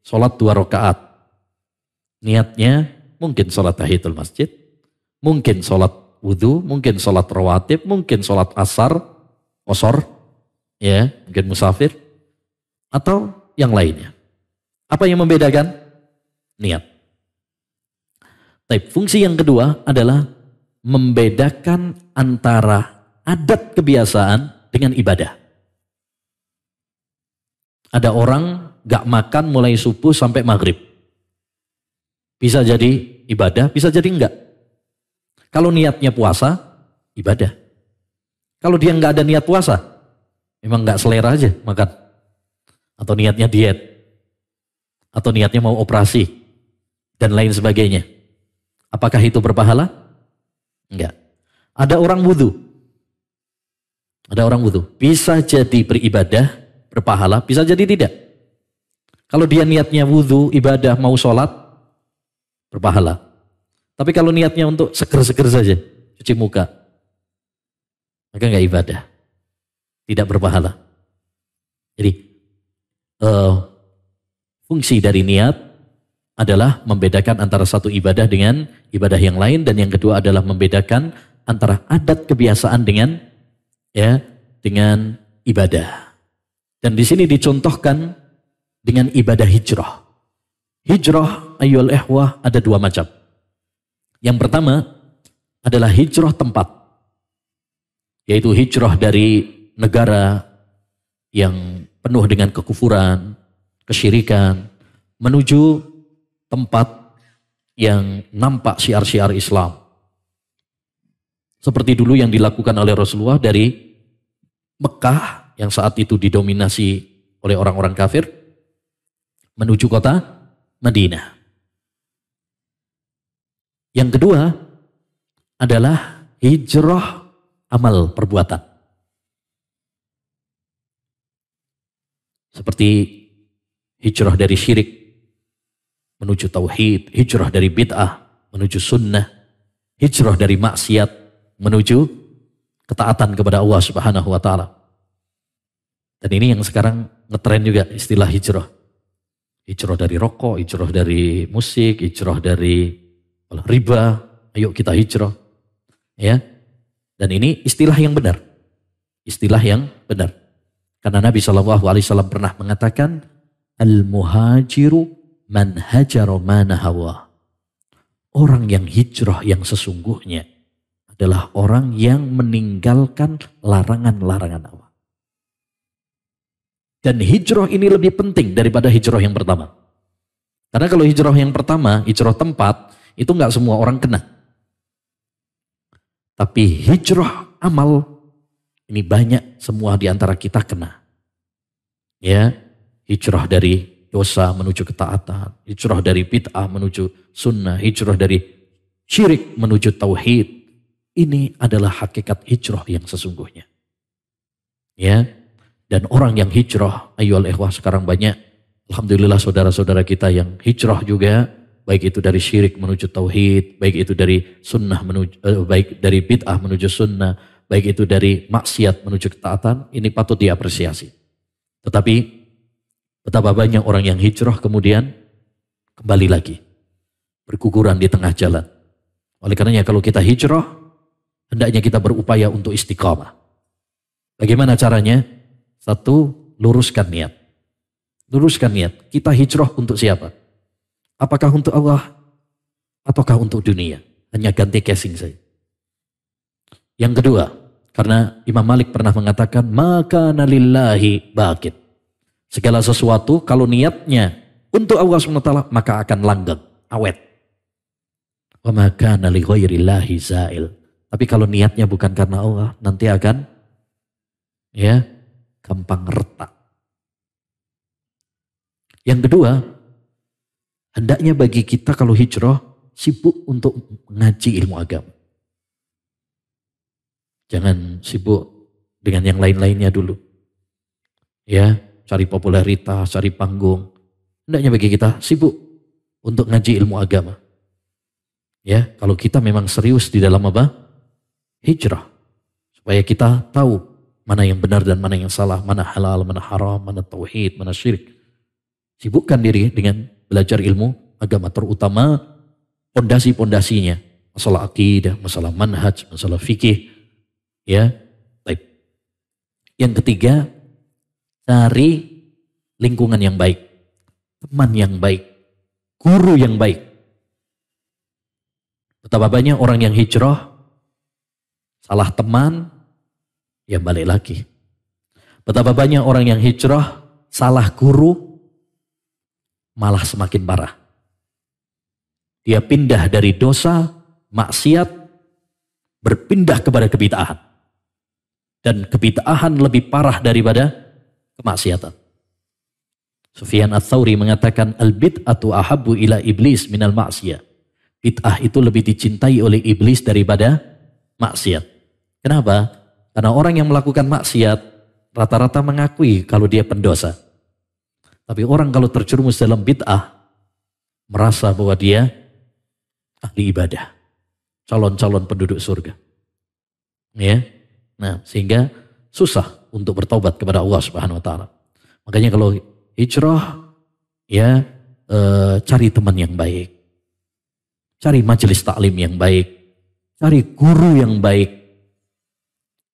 sholat 2 rakaat. Niatnya mungkin sholat tahiyatul masjid, mungkin sholat wudhu, mungkin sholat rawatib, mungkin sholat asar, qasar, ya, mungkin musafir, atau yang lainnya. Apa yang membedakan? Niat. Tapi fungsi yang kedua adalah membedakan antara adat kebiasaan dengan ibadah. Ada orang gak makan mulai subuh sampai maghrib. Bisa jadi ibadah, bisa jadi enggak. Kalau niatnya puasa, ibadah. Kalau dia nggak ada niat puasa, memang nggak selera aja makan. Atau niatnya diet. Atau niatnya mau operasi. Dan lain sebagainya. Apakah itu berpahala? Enggak. Ada orang wudhu. Ada orang wudhu. Bisa jadi beribadah, berpahala, bisa jadi tidak. Kalau dia niatnya wudhu, ibadah, mau sholat, berpahala. Tapi kalau niatnya untuk seger-seger saja, cuci muka, maka nggak ibadah, tidak berpahala. Jadi fungsi dari niat adalah membedakan antara satu ibadah dengan ibadah yang lain, dan yang kedua adalah membedakan antara adat kebiasaan dengan ibadah. Dan di sini dicontohkan dengan ibadah hijrah. Hijrah ayyuhal ikhwah ada 2 macam. Yang pertama adalah hijrah tempat, yaitu hijrah dari negara yang penuh dengan kekufuran, kesyirikan, menuju tempat yang nampak syiar-syiar Islam. Seperti dulu yang dilakukan oleh Rasulullah dari Mekah yang saat itu didominasi oleh orang-orang kafir, menuju kota Madinah. Yang kedua adalah hijrah amal perbuatan. Seperti hijrah dari syirik menuju tauhid, hijrah dari bid'ah menuju sunnah, hijrah dari maksiat menuju ketaatan kepada Allah Subhanahu wa taala. Dan ini yang sekarang ngetren juga istilah hijrah. Hijrah dari rokok, hijrah dari musik, hijrah dari riba, ayo kita hijrah. Ya. Dan ini istilah yang benar. Istilah yang benar. Karena Nabi SAW pernah mengatakan, al-muhajiru man hajara ma nahawa. Orang yang hijrah yang sesungguhnya adalah orang yang meninggalkan larangan-larangan Allah. Dan hijrah ini lebih penting daripada hijrah yang pertama. Karena kalau hijrah yang pertama, hijrah tempat, itu nggak semua orang kena. Tapi hijrah amal, ini banyak semua di antara kita kena. Ya, hijrah dari dosa menuju ketaatan, hijrah dari bid'ah menuju sunnah, hijrah dari syirik menuju tauhid. Ini adalah hakikat hijrah yang sesungguhnya. Ya, dan orang yang hijrah, ayyuhal ikhwah, sekarang banyak, alhamdulillah saudara-saudara kita yang hijrah juga, baik itu dari syirik menuju tauhid, baik itu dari sunnah menuju, baik dari bid'ah menuju sunnah, baik itu dari maksiat menuju ketaatan, ini patut diapresiasi. Tetapi betapa banyak orang yang hijrah kemudian kembali lagi, berguguran di tengah jalan. Oleh karenanya kalau kita hijrah, hendaknya kita berupaya untuk istiqamah. Bagaimana caranya? Satu, luruskan niat. Luruskan niat. Kita hijrah untuk siapa? Apakah untuk Allah? Ataukah untuk dunia? Hanya ganti casing saja. Yang kedua, karena Imam Malik pernah mengatakan, maka nalillahi baqit. Segala sesuatu kalau niatnya untuk Allah SWT, maka akan langgeng, awet. Wa maka nali ghairillahi zail. Tapi kalau niatnya bukan karena Allah, nanti akan gampang retak. Yang kedua, hendaknya bagi kita kalau hijrah sibuk untuk mengaji ilmu agama. Jangan sibuk dengan yang lain-lainnya dulu. Ya, cari popularitas, cari panggung. Hendaknya bagi kita sibuk untuk ngaji ilmu agama. Ya, kalau kita memang serius di dalam apa? Hijrah. Supaya kita tahu mana yang benar dan mana yang salah, mana halal, mana haram, mana tauhid, mana syirik. Sibukkan diri dengan belajar ilmu agama, terutama pondasi-pondasinya. Masalah akidah, masalah manhaj, masalah fikih. Ya, baik. Yang ketiga, cari lingkungan yang baik, teman yang baik, guru yang baik. Betapa banyak orang yang hijrah, salah teman, ya balik lagi. Betapa banyak orang yang hijrah, salah guru, malah semakin parah. Dia pindah dari dosa, maksiat, berpindah kepada kebid'ahan. Dan kebid'ahan lebih parah daripada kemaksiatan. Sufyan Ats-Tsauri mengatakan al-bid'atu ahabbu ila iblis minal ma'siyah. Bid'ah itu lebih dicintai oleh iblis daripada maksiat. Kenapa? Karena orang yang melakukan maksiat rata-rata mengakui kalau dia pendosa. Tapi orang kalau terjerumus dalam bid'ah merasa bahwa dia ahli ibadah, calon-calon penduduk surga. Ya. Nah, sehingga susah untuk bertobat kepada Allah Subhanahu wa taala. Makanya kalau hijrah, ya cari teman yang baik. Cari majelis taklim yang baik. Cari guru yang baik.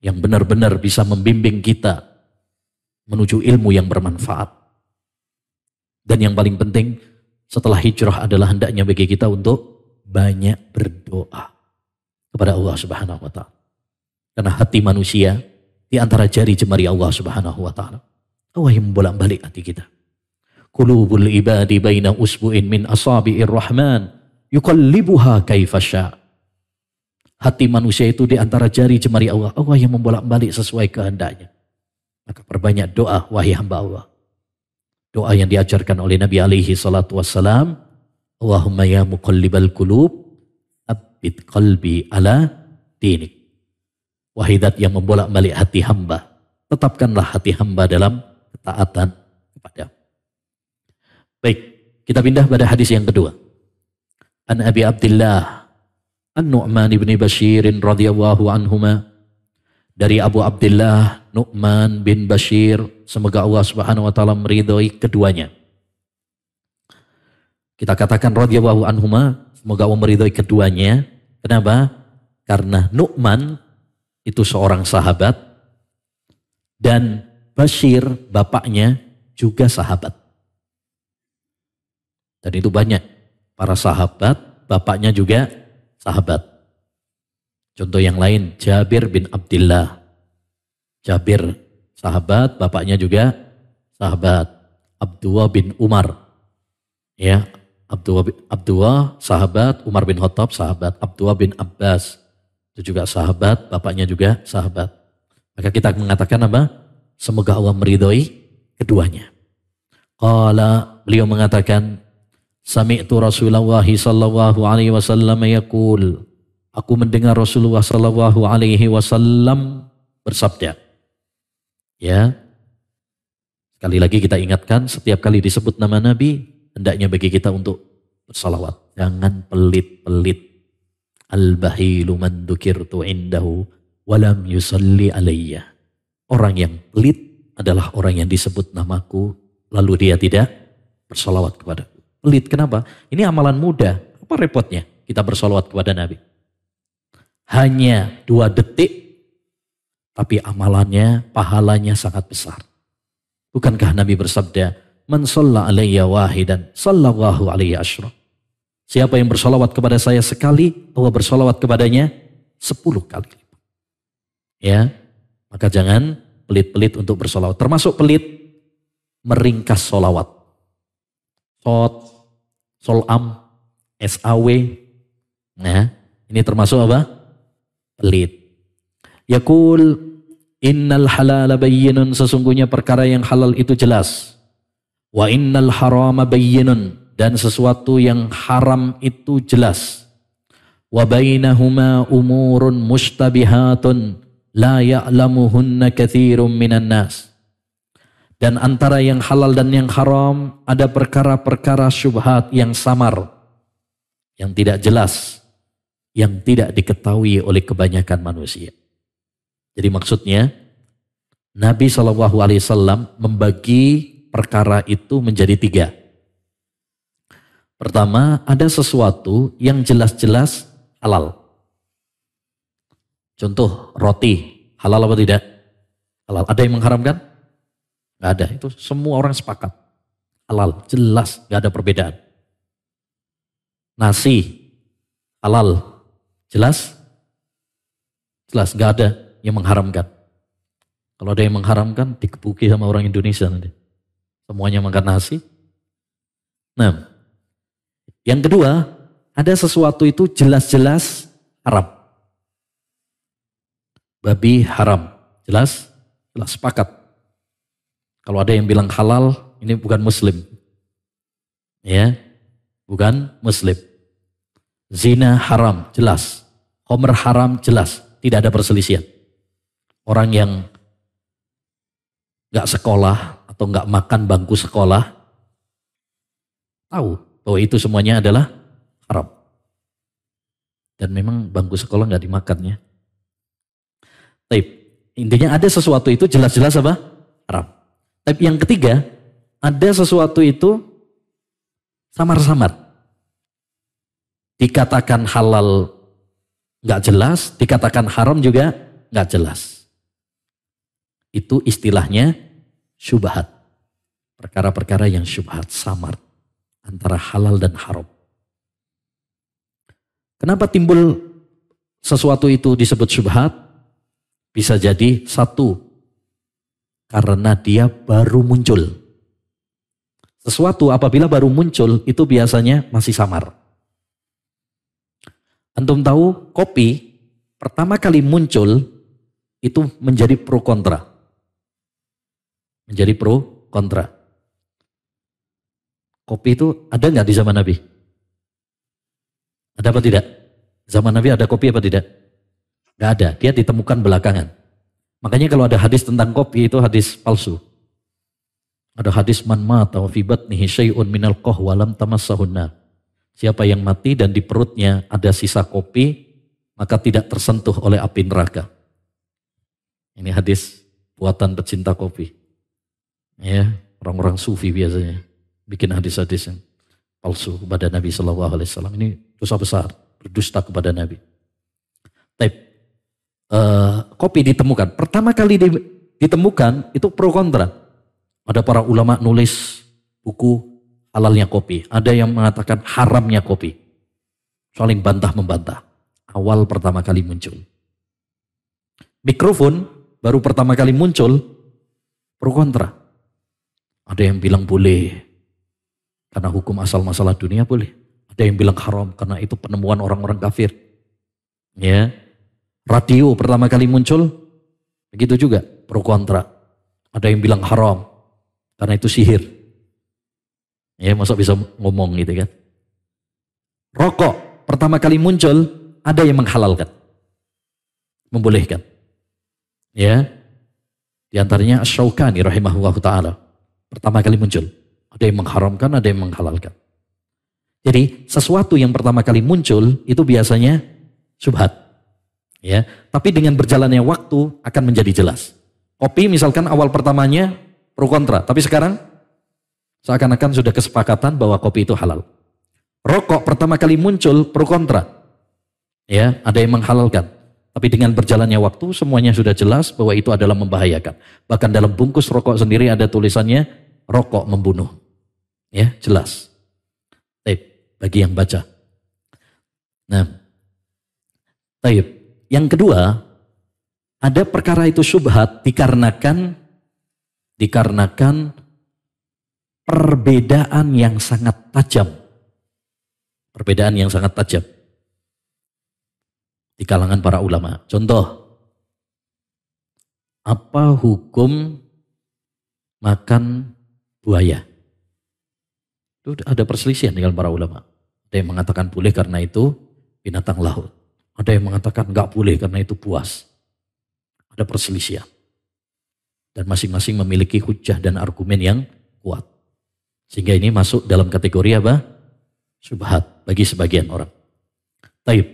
Yang benar-benar bisa membimbing kita menuju ilmu yang bermanfaat. Dan yang paling penting setelah hijrah adalah hendaknya bagi kita untuk banyak berdoa kepada Allah Subhanahu wa taala. Karena hati manusia di antara jari jemari Allah Subhanahu wa taala. Allah yang membolak-balik hati kita. Qulubul ibadi baina usbu'in min asabi'ir rahman yuqallibuha kaifa sya'. Hati manusia itu di antara jari jemari Allah. Allah yang membolak-balik sesuai kehendaknya. Maka perbanyak doa wahai hamba Allah. Doa yang diajarkan oleh Nabi alaihi salatu wassalam. Allahumma ya muqallibal qulub tsabbit qalbi ala dinik. Wahai Zat yang membolak-balik hati hamba, tetapkanlah hati hamba dalam ketaatan kepada. Baik, kita pindah pada hadis yang kedua. An Abi Abdullah An-Nu'man ibn Bashir radhiyallahu anhuma, dari Abu Abdullah Nu'man bin Bashir, semoga Allah Subhanahu wa taala meridhai keduanya. Kita katakan radhiyallahu anhuma, semoga Allah meridhai keduanya. Kenapa? Karena Nu'man itu seorang sahabat dan Bashir bapaknya juga sahabat. Dan itu banyak para sahabat, bapaknya juga sahabat. Contoh yang lain, Jabir bin Abdullah. Jabir sahabat, bapaknya juga sahabat. Abdullah bin Umar. Ya, Abdullah sahabat, Umar bin Khattab sahabat. Abdullah bin Abbas itu juga sahabat, bapaknya juga sahabat. Maka kita mengatakan apa? Semoga Allah meridhoi keduanya. Qala, beliau mengatakan, sami'tu Rasulullah sallallahu alaihi wasallam yaqul, aku mendengar Rasulullah sallallahu alaihi wasallam bersabda. Ya. Sekali lagi kita ingatkan, setiap kali disebut nama Nabi, hendaknya bagi kita untuk bersalawat. Jangan pelit-pelit. Al-bahilu man dzukirtu indahu walam yusalli alayya. Orang yang pelit adalah orang yang disebut namaku lalu dia tidak bersalawat kepadaku. Pelit kenapa? Ini amalan mudah. Apa repotnya kita bersalawat kepada Nabi? Hanya 2 detik tapi amalannya, pahalanya sangat besar. Bukankah Nabi bersabda, man shalla alayya wahidan sallallahu alaihi asyra. Siapa yang bersolawat kepada saya sekali, Allah bersolawat kepadanya 10 kali. Ya, maka jangan pelit-pelit untuk bersolawat. Termasuk pelit meringkas solawat. Solam, SAW. Nah, ini termasuk apa? Pelit. Yaqul innal halala bayyinun, sesungguhnya perkara yang halal itu jelas. Wa innal harama bayyinun, dan sesuatu yang haram itu jelas. Wa bainahuma umurun mustabihatun la ya'lamuhunna katsirun minan nas. Dan antara yang halal dan yang haram ada perkara-perkara syubhat yang samar, yang tidak jelas, yang tidak diketahui oleh kebanyakan manusia. Jadi maksudnya Nabi SAW membagi perkara itu menjadi 3. Pertama, ada sesuatu yang jelas-jelas halal. Contoh roti, halal apa tidak? Halal. Ada yang mengharamkan? Nggak ada. Itu semua orang sepakat. Halal, jelas, nggak ada perbedaan. Nasi, halal, jelas? Jelas, nggak ada yang mengharamkan. Kalau ada yang mengharamkan, dikebuki sama orang Indonesia nanti. Semuanya makan nasi. Nah, yang kedua, ada sesuatu itu jelas-jelas haram. Babi haram, jelas? Jelas, sepakat. Kalau ada yang bilang halal, ini bukan muslim. Ya, bukan muslim. Zina haram, jelas. Khamr haram, jelas. Tidak ada perselisihan. Orang yang gak sekolah atau gak makan bangku sekolah, tahu bahwa itu semuanya adalah haram. Dan memang bangku sekolah gak dimakannya. Tapi intinya ada sesuatu itu jelas-jelas apa? Haram. Tapi yang ketiga, ada sesuatu itu samar-samar. Dikatakan halal gak jelas, dikatakan haram juga gak jelas. Itu istilahnya syubhat. Perkara-perkara yang syubhat, samar. Antara halal dan haram. Kenapa timbul sesuatu itu disebut syubhat? Bisa jadi satu, karena dia baru muncul. Sesuatu apabila baru muncul itu biasanya masih samar. Antum tahu kopi pertama kali muncul itu menjadi pro kontra. Menjadi pro kontra. Kopi itu ada nggak di zaman Nabi? Ada apa tidak? Zaman Nabi ada kopi apa tidak? Nggak ada, dia ditemukan belakangan. Makanya kalau ada hadis tentang kopi itu hadis palsu. Ada hadis man mata wa fi batnihi syai'un minal qahwa lam tamassahun nar. Siapa yang mati dan di perutnya ada sisa kopi, maka tidak tersentuh oleh api neraka. Ini hadis buatan pecinta kopi. Ya, orang-orang sufi biasanya bikin hadis-hadis yang palsu kepada Nabi SAW. Ini dosa besar, berdusta kepada Nabi. Kopi ditemukan. Pertama kali ditemukan itu pro kontra. Ada para ulama nulis buku halalnya kopi. Ada yang mengatakan haramnya kopi. Saling bantah-membantah. Awal pertama kali muncul. Mikrofon baru pertama kali muncul pro kontra. Ada yang bilang boleh karena hukum asal masalah dunia boleh. Ada yang bilang haram karena itu penemuan orang-orang kafir. Ya. Radio pertama kali muncul, begitu juga pro kontra. Ada yang bilang haram karena itu sihir. Ya, masa bisa ngomong gitu kan. Rokok pertama kali muncul, ada yang menghalalkan. Membolehkan. Ya. Di antaranya Asy-Syaukani rahimahullahu taala. Pertama kali muncul, ada yang mengharamkan, ada yang menghalalkan. Jadi sesuatu yang pertama kali muncul itu biasanya syubhat. Ya, tapi dengan berjalannya waktu akan menjadi jelas. Kopi misalkan awal pertamanya pro kontra, tapi sekarang seakan-akan sudah kesepakatan bahwa kopi itu halal. Rokok pertama kali muncul pro kontra. Ya, ada yang menghalalkan. Tapi dengan berjalannya waktu semuanya sudah jelas bahwa itu adalah membahayakan. Bahkan dalam bungkus rokok sendiri ada tulisannya rokok membunuh. Ya, jelas. Bagi yang baca. Nah, yang kedua, ada perkara itu syubhat dikarenakan perbedaan yang sangat tajam. Perbedaan yang sangat tajam di kalangan para ulama. Contoh, apa hukum makan buaya? Itu ada perselisihan dengan para ulama. Ada yang mengatakan boleh karena itu binatang laut. Ada yang mengatakan enggak boleh karena itu buas. Ada perselisihan. Dan masing-masing memiliki hujah dan argumen yang kuat. Sehingga ini masuk dalam kategori apa? Syubhat bagi sebagian orang. Taib.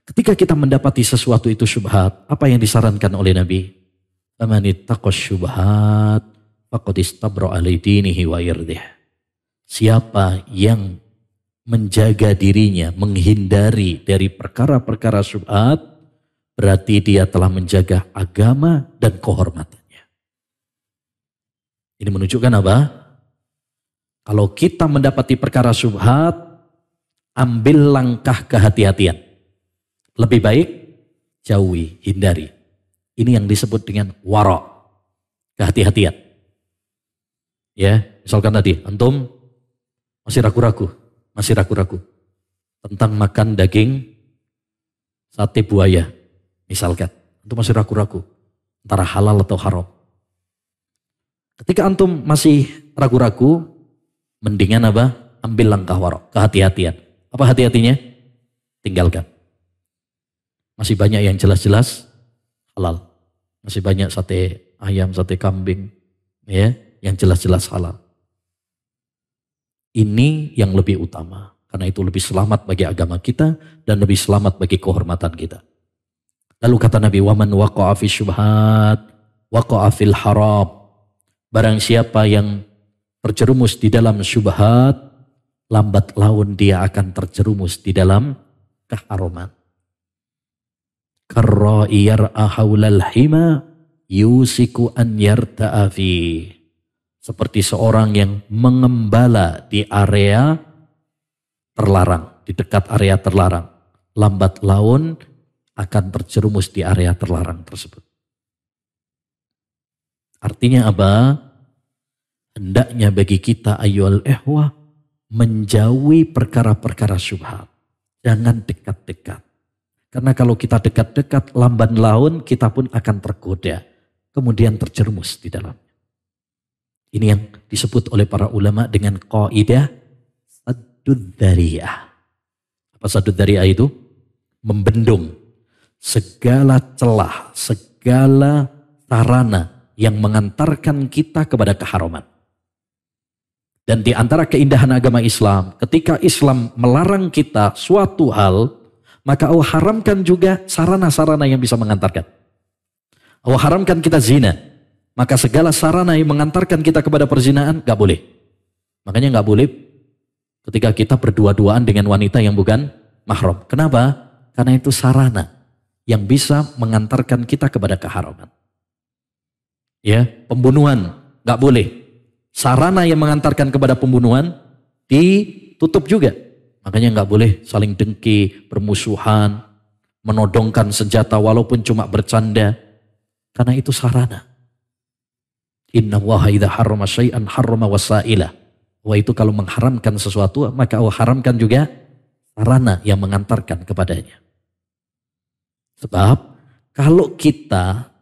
Ketika kita mendapati sesuatu itu syubhat, apa yang disarankan oleh Nabi? Amanittaqash syubhat faqad istabra'a li dinihi wa irdih. Siapa yang menjaga dirinya, menghindari dari perkara-perkara syubhat, berarti dia telah menjaga agama dan kehormatannya. Ini menunjukkan apa? Kalau kita mendapati perkara syubhat, ambil langkah kehati-hatian. Lebih baik jauhi, hindari. Ini yang disebut dengan wara', kehati-hatian. Ya, misalkan tadi antum masih ragu-ragu tentang makan daging sate buaya, misalkan. Antum masih ragu-ragu antara halal atau haram. Ketika antum masih ragu-ragu, mendingan apa? Ambil langkah wara', kehati-hatian. Apa hati-hatinya? Tinggalkan. Masih banyak yang jelas-jelas halal. Masih banyak sate ayam, sate kambing, ya, yang jelas-jelas halal. Ini yang lebih utama. Karena itu lebih selamat bagi agama kita dan lebih selamat bagi kehormatan kita. Lalu kata Nabi, "Waman waqa'a fi syubhat, waqa'a fil haram." Barang siapa yang terjerumus di dalam syubhat, lambat laun dia akan terjerumus di dalam keharaman. Karra'i yar'a haulal hima yusiku an yarta'a fi. Seperti seorang yang mengembala di area terlarang, di dekat area terlarang. Lambat laun akan terjerumus di area terlarang tersebut. Artinya apa? Hendaknya bagi kita ayyuhal ikhwah menjauhi perkara-perkara syubhat. Jangan dekat-dekat. Karena kalau kita dekat-dekat, lamban laun kita pun akan tergoda. Kemudian terjerumus di dalamnya. Ini yang disebut oleh para ulama dengan qaidah saddud dzari'ah. Apa saddud dzari'ah itu? Membendung segala celah, segala sarana yang mengantarkan kita kepada keharaman. Dan di antara keindahan agama Islam, ketika Islam melarang kita suatu hal, maka Allah haramkan juga sarana-sarana yang bisa mengantarkan. Allah haramkan kita zina, maka segala sarana yang mengantarkan kita kepada perzinahan gak boleh. Makanya gak boleh ketika kita berdua-duaan dengan wanita yang bukan mahram. Kenapa? Karena itu sarana yang bisa mengantarkan kita kepada keharaman. Ya, pembunuhan gak boleh. Sarana yang mengantarkan kepada pembunuhan ditutup juga. Makanya nggak boleh saling dengki, bermusuhan, menodongkan senjata walaupun cuma bercanda. Karena itu sarana. Inna Allaha idza harrama syai'an harrama wasailah. Wah, itu kalau mengharamkan sesuatu, maka Allah haramkan juga sarana yang mengantarkan kepadanya. Sebab kalau kita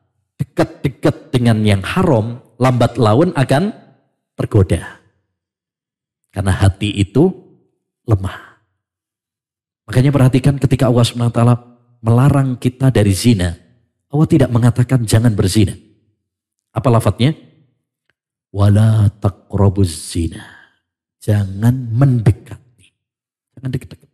dekat-dekat dengan yang haram, lambat laun akan tergoda. Karena hati itu lemah. Makanya perhatikan ketika Allah SWT melarang kita dari zina. Allah tidak mengatakan jangan berzina. Apa lafadznya? Wala taqrabuz zina. Jangan mendekati. Jangan dekat-dekat.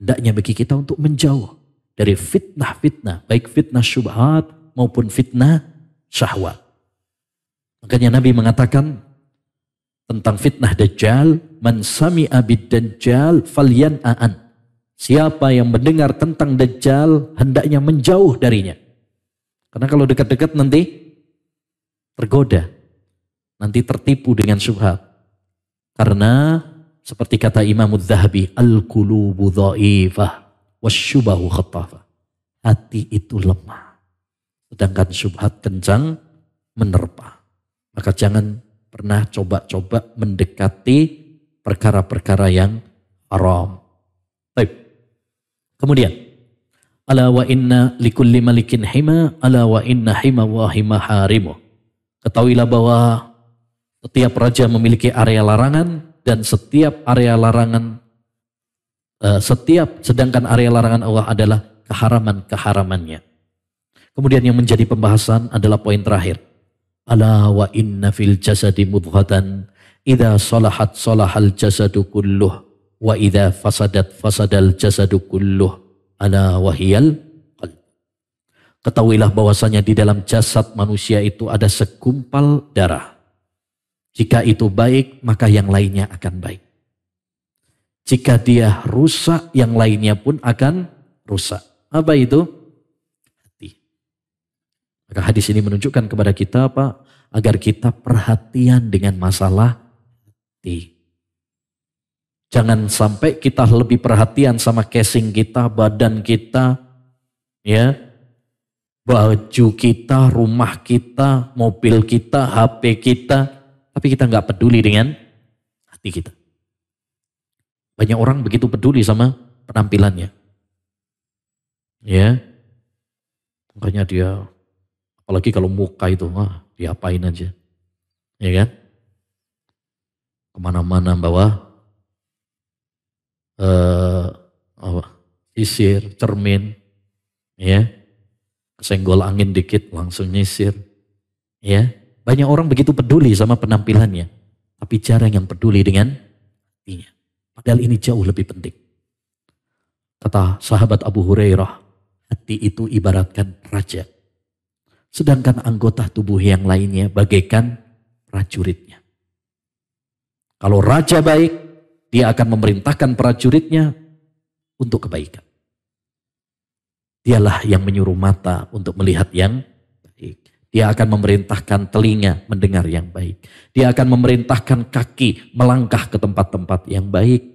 Hendaknya bagi kita untuk menjauh dari fitnah-fitnah. Baik fitnah syubhat maupun fitnah syahwat. Makanya Nabi mengatakan tentang fitnah Dajjal, man sami'a bid-Dajjal falyan'an. Siapa yang mendengar tentang Dajjal hendaknya menjauh darinya. Karena kalau dekat-dekat nanti tergoda, nanti tertipu dengan syubhat. Karena seperti kata Imam Adz-Dzahabi, al-qulubu dha'ifah wasyubahu khattafah. Hati itu lemah, sedangkan syubhat kencang menerpa. Maka jangan pernah coba-coba mendekati perkara-perkara yang haram. Baik. Kemudian, ala wa inna likulli malikin hima, ala wa inna hima wa hima harimu. Ketahuilah bahwa setiap raja memiliki area larangan dan setiap area larangan, sedangkan area larangan Allah adalah keharaman-keharamannya. Kemudian yang menjadi pembahasan adalah poin terakhir. Ala wa inna fil jasadi mudghatan idza salahat salahal jasadu kulluh wa idza fasadat fasadal jasadu kulluh ala wahiyal qalb. Ketahuilah bahwasanya di dalam jasad manusia itu ada segumpal darah. Jika itu baik, maka yang lainnya akan baik. Jika dia rusak, yang lainnya pun akan rusak. Apa itu? Hati. Maka hadis ini menunjukkan kepada kita apa? Agar kita perhatian dengan masalah hati. Jangan sampai kita lebih perhatian sama casing kita, badan kita, ya, baju kita, rumah kita, mobil kita, HP kita, tapi kita nggak peduli dengan hati kita. Banyak orang begitu peduli sama penampilannya, ya, makanya dia, apalagi kalau muka itu, diapain aja, ya kan? Kemana-mana bawa sisir, cermin, ya, kesenggol angin dikit langsung nyisir, ya. Banyak orang begitu peduli sama penampilannya, tapi jarang yang peduli dengan hatinya. Padahal ini jauh lebih penting. Kata sahabat Abu Hurairah, hati itu ibaratkan raja. Sedangkan anggota tubuh yang lainnya bagaikan prajuritnya. Kalau raja baik, dia akan memerintahkan prajuritnya untuk kebaikan. Dialah yang menyuruh mata untuk melihat yang baik. Dia akan memerintahkan telinga mendengar yang baik. Dia akan memerintahkan kaki melangkah ke tempat-tempat yang baik.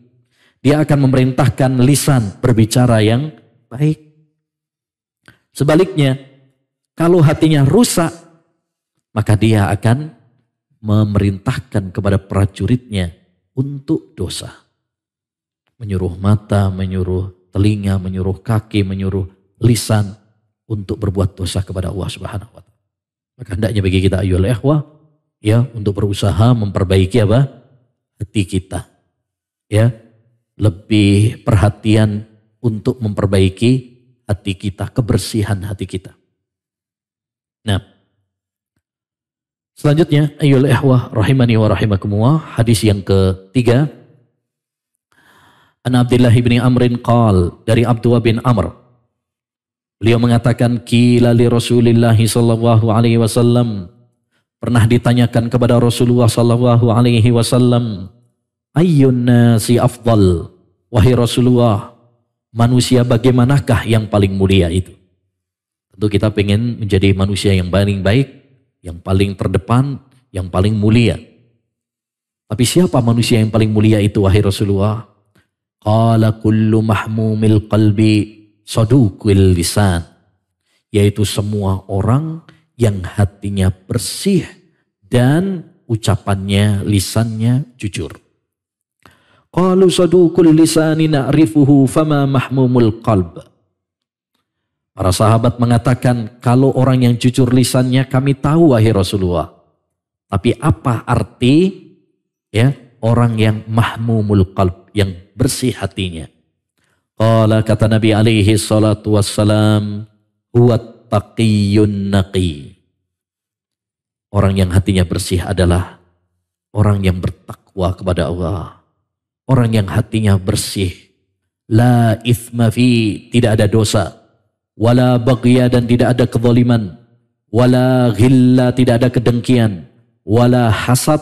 Dia akan memerintahkan lisan berbicara yang baik. Sebaliknya, kalau hatinya rusak, maka dia akan memerintahkan kepada prajuritnya untuk dosa. Menyuruh mata, menyuruh telinga, menyuruh kaki, menyuruh lisan untuk berbuat dosa kepada Allah Subhanahu wa Ta'ala. Maka hendaknya bagi kita ayyuhal ikhwah, ya, untuk berusaha memperbaiki apa? Hati kita. Ya, lebih perhatian untuk memperbaiki hati kita, kebersihan hati kita. Nah, selanjutnya ayyuhal ikhwah rahimani wa rahimakumullah, hadis yang ketiga. An Abdullah bin Amrin qal, dari Abdullah bin Amr. Beliau mengatakan, qila li Rasulillah sallallahu alaihi wasallam, pernah ditanyakan kepada Rasulullah sallallahu alaihi wasallam, ayyun nasi afdal, wahai Rasulullah, manusia bagaimanakah yang paling mulia itu? Tentu kita pengen menjadi manusia yang paling baik, yang paling terdepan, yang paling mulia. Tapi siapa manusia yang paling mulia itu, wahai Rasulullah? Qala kullu mahmumil qalbi sadukul lisan, yaitu semua orang yang hatinya bersih dan ucapannya, lisannya jujur. Qalu sadukul lisani na'rifuhu fama mahmumul qalb. Para sahabat mengatakan, kalau orang yang jujur lisannya kami tahu wahai Rasulullah. Tapi apa arti ya orang yang mahmumul qalb, yang bersih hatinya? Qala, kata Nabi alaihi salatu wassalam, huwa taqiyyun naqi. Orang yang hatinya bersih adalah orang yang bertakwa kepada Allah. Orang yang hatinya bersih. La ithma fi, tidak ada dosa. Wala baghya, dan tidak ada kezaliman. Wala ghilla, tidak ada kedengkian. Wala hasad,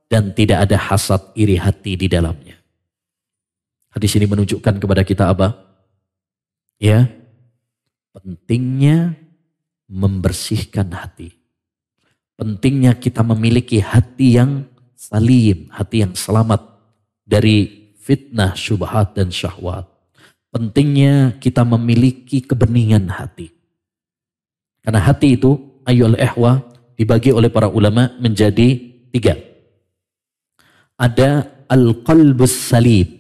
dan tidak ada hasad iri hati di dalamnya. Hadis ini menunjukkan kepada kita apa? Ya, pentingnya membersihkan hati. Pentingnya kita memiliki hati yang salim, hati yang selamat dari fitnah, syubhat, dan syahwat. Pentingnya kita memiliki kebeningan hati. Karena hati itu, ayyuhal ikhwah, dibagi oleh para ulama menjadi 3. Ada al-qalbus salim,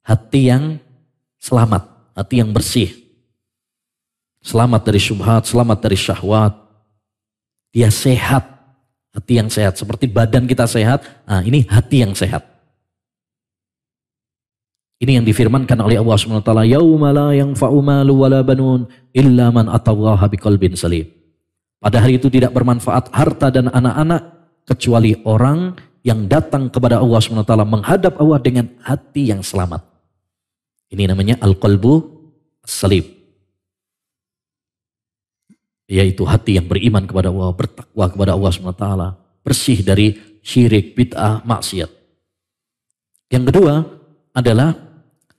hati yang selamat, hati yang bersih. Selamat dari syubhat, selamat dari syahwat. Dia sehat, hati yang sehat. Seperti badan kita sehat, nah ini hati yang sehat. Ini yang difirmankan oleh Allah Subhanahu wa taala, "Yauma la yanfa'u malu wala banun illa man atallaha biqalbin salim." Pada hari itu tidak bermanfaat harta dan anak-anak kecuali orang yang datang kepada Allah Subhanahu wa taala menghadap Allah dengan hati yang selamat. Ini namanya al-qalbu salim. Yaitu hati yang beriman kepada Allah, bertakwa kepada Allah Subhanahu wa taala, bersih dari syirik, bid'ah, maksiat. Yang kedua adalah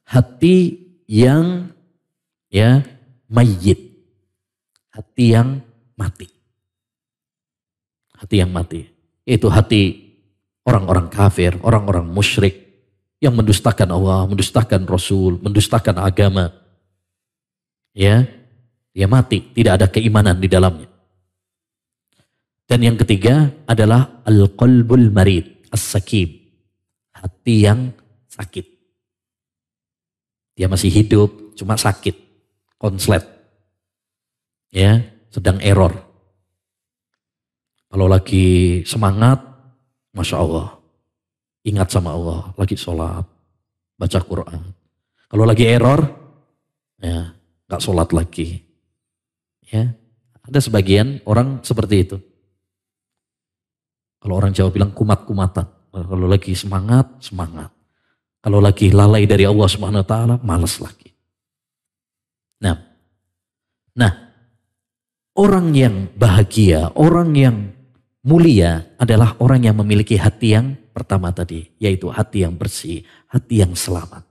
hati yang mayyit. Hati yang mati. Hati yang mati. Itu hati orang-orang kafir, orang-orang musyrik yang mendustakan Allah, mendustakan Rasul, mendustakan agama. Ya, dia mati, tidak ada keimanan di dalamnya. Dan yang ketiga adalah al-qalbul marid, as-sakim. Hati yang sakit. Dia masih hidup, cuma sakit, konslet. Ya, sedang error. Kalau lagi semangat, Masya Allah, ingat sama Allah, lagi sholat, baca Quran. Kalau lagi error, ya nggak sholat lagi. Ya, ada sebagian orang seperti itu. Kalau orang Jawa bilang kumat-kumatan. Kalau lagi semangat, semangat. Kalau lagi lalai dari Allah Subhanahu wa taala, malas lagi. Nah, orang yang bahagia, orang yang mulia adalah orang yang memiliki hati yang pertama tadi, yaitu hati yang bersih, hati yang selamat.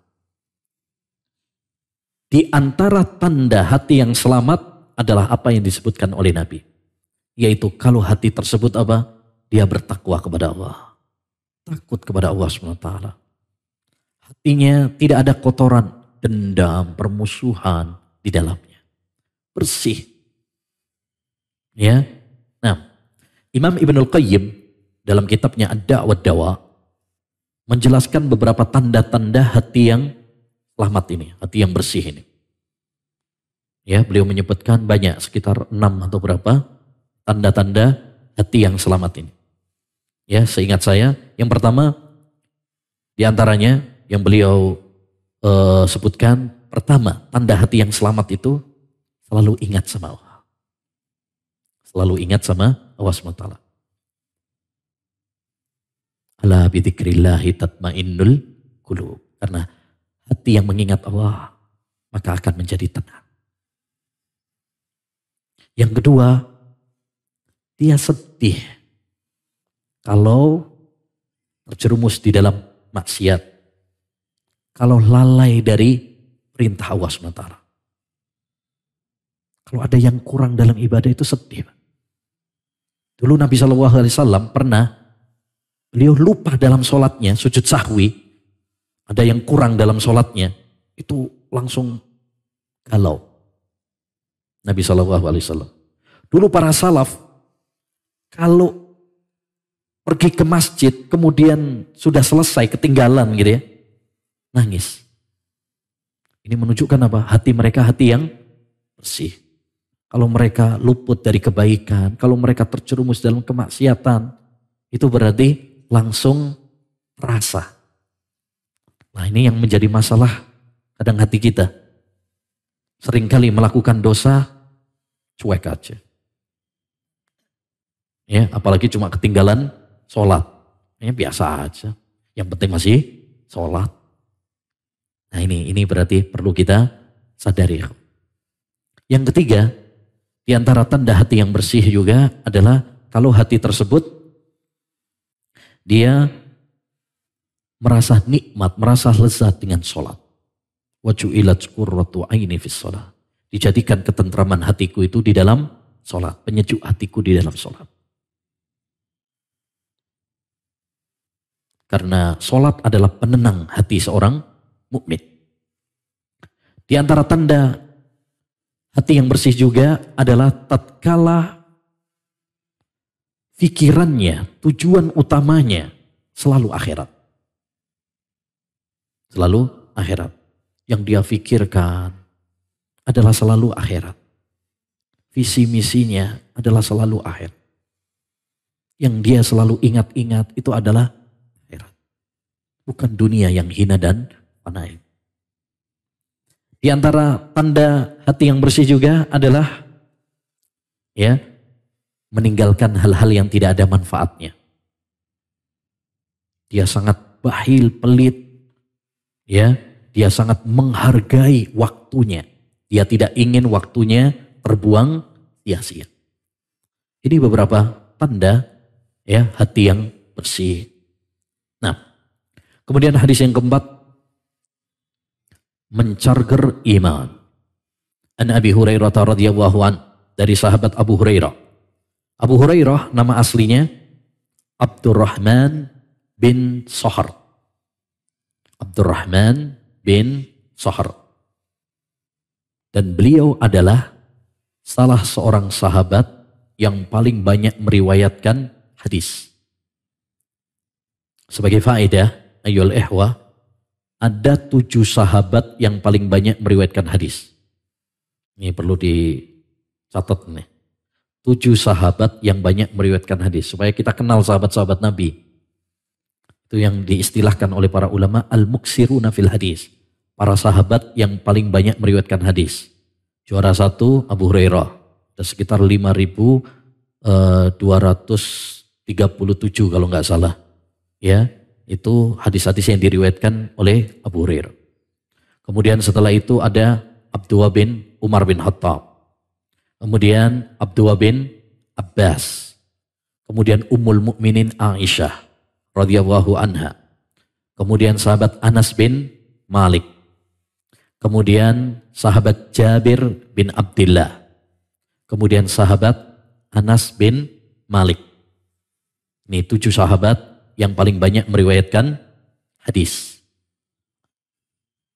Di antara tanda hati yang selamat adalah apa yang disebutkan oleh Nabi. Yaitu kalau hati tersebut apa? Dia bertakwa kepada Allah. Takut kepada Allah SWT. Hatinya tidak ada kotoran, dendam, permusuhan di dalamnya. Bersih. Ya. Nah, Imam Ibnul Qayyim dalam kitabnya Ad-Da' wad-Dawa menjelaskan beberapa tanda-tanda hati yang selamat ini, hati yang bersih ini. Ya, beliau menyebutkan banyak, sekitar 6 atau berapa tanda-tanda hati yang selamat ini. Ya, seingat saya, yang pertama di antaranya yang beliau sebutkan, pertama, tanda hati yang selamat itu selalu ingat sama Allah. Selalu ingat sama Allah SWT. Ala bidzikrillahi tatmainnul qulub. Karena hati yang mengingat Allah, maka akan menjadi tenang. Yang kedua, dia sedih kalau terjerumus di dalam maksiat. Kalau lalai dari perintah Allah SWT. Kalau ada yang kurang dalam ibadah itu sedih. Dulu Nabi SAW pernah, beliau lupa dalam sholatnya, sujud sahwi. Ada yang kurang dalam sholatnya, itu langsung galau. Nabi SAW. Dulu para salaf, kalau pergi ke masjid, kemudian sudah selesai, ketinggalan gitu ya, nangis. Ini menunjukkan apa? Hati mereka hati yang bersih. Kalau mereka luput dari kebaikan, kalau mereka terjerumus dalam kemaksiatan, itu berarti langsung terasa. Nah, ini yang menjadi masalah kadang hati kita. Seringkali melakukan dosa, cuek aja. Ya, apalagi cuma ketinggalan sholat. Ya, biasa aja. Yang penting masih sholat. Nah, ini berarti perlu kita sadari. Yang ketiga, di antara tanda hati yang bersih juga adalah kalau hati tersebut dia merasa nikmat, merasa lezat dengan sholat. Wa ju'ilat qurratu aini fis sholat. Dijadikan ketentraman hatiku itu di dalam sholat. Penyejuk hatiku di dalam sholat. Karena sholat adalah penenang hati seorang mukmin. Di antara tanda hati yang bersih juga adalah tatkala pikirannya, tujuan utamanya selalu akhirat. Selalu akhirat. Yang dia pikirkan adalah selalu akhirat. Visi misinya adalah selalu akhirat. Yang dia selalu ingat-ingat itu adalah akhirat. Bukan dunia yang hina dan fana. Di antara tanda hati yang bersih juga adalah ya meninggalkan hal-hal yang tidak ada manfaatnya. Dia sangat bakhil, pelit, ya. Dia sangat menghargai waktunya. Dia tidak ingin waktunya terbuang sia-sia. Ini beberapa tanda ya hati yang bersih. Nah, kemudian hadis yang keempat, mencarger iman. An Abi Hurairah radhiyallahu an, dari sahabat Abu Hurairah. Abu Hurairah nama aslinya Abdurrahman bin Sahr. Abdurrahman bin Sahr. Dan beliau adalah salah seorang sahabat yang paling banyak meriwayatkan hadis. Sebagai faedah, ayyul ihwa, ada 7 sahabat yang paling banyak meriwayatkan hadis. Ini perlu dicatat nih. 7 sahabat yang banyak meriwayatkan hadis. Supaya kita kenal sahabat-sahabat Nabi. Itu yang diistilahkan oleh para ulama al-muksiruna fil hadis. Para sahabat yang paling banyak meriwayatkan hadis. Juara 1 Abu Hurairah. Ada sekitar 5.237 kalau nggak salah. Ya, itu hadis-hadis yang diriwayatkan oleh Abu Hurairah. Kemudian setelah itu ada Abdullah bin Umar bin Khattab. Kemudian Abdullah bin Abbas. Kemudian Ummul Mukminin Aisyah radhiyallahu anha. Kemudian sahabat Anas bin Malik. Kemudian sahabat Jabir bin Abdullah. Kemudian sahabat Anas bin Malik. Ini 7 sahabat yang paling banyak meriwayatkan hadis.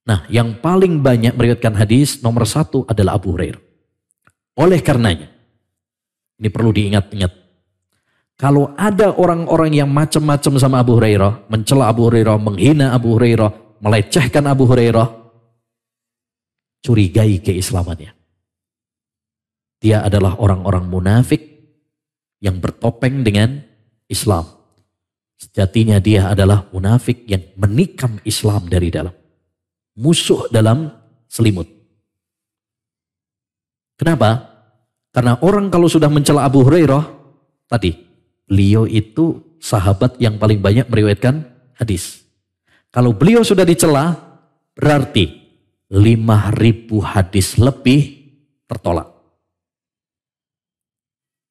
Nah, yang paling banyak meriwayatkan hadis nomor 1 adalah Abu Hurairah. Oleh karenanya, ini perlu diingat-ingat. Kalau ada orang-orang yang macam-macam sama Abu Hurairah, mencela Abu Hurairah, menghina Abu Hurairah, melecehkan Abu Hurairah, curigai keislamannya. Dia adalah orang-orang munafik yang bertopeng dengan Islam. Sejatinya dia adalah munafik yang menikam Islam dari dalam. Musuh dalam selimut. Kenapa? Karena orang kalau sudah mencela Abu Hurairah, tadi, beliau itu sahabat yang paling banyak meriwayatkan hadis. Kalau beliau sudah dicela, berarti 5.000 hadis lebih tertolak.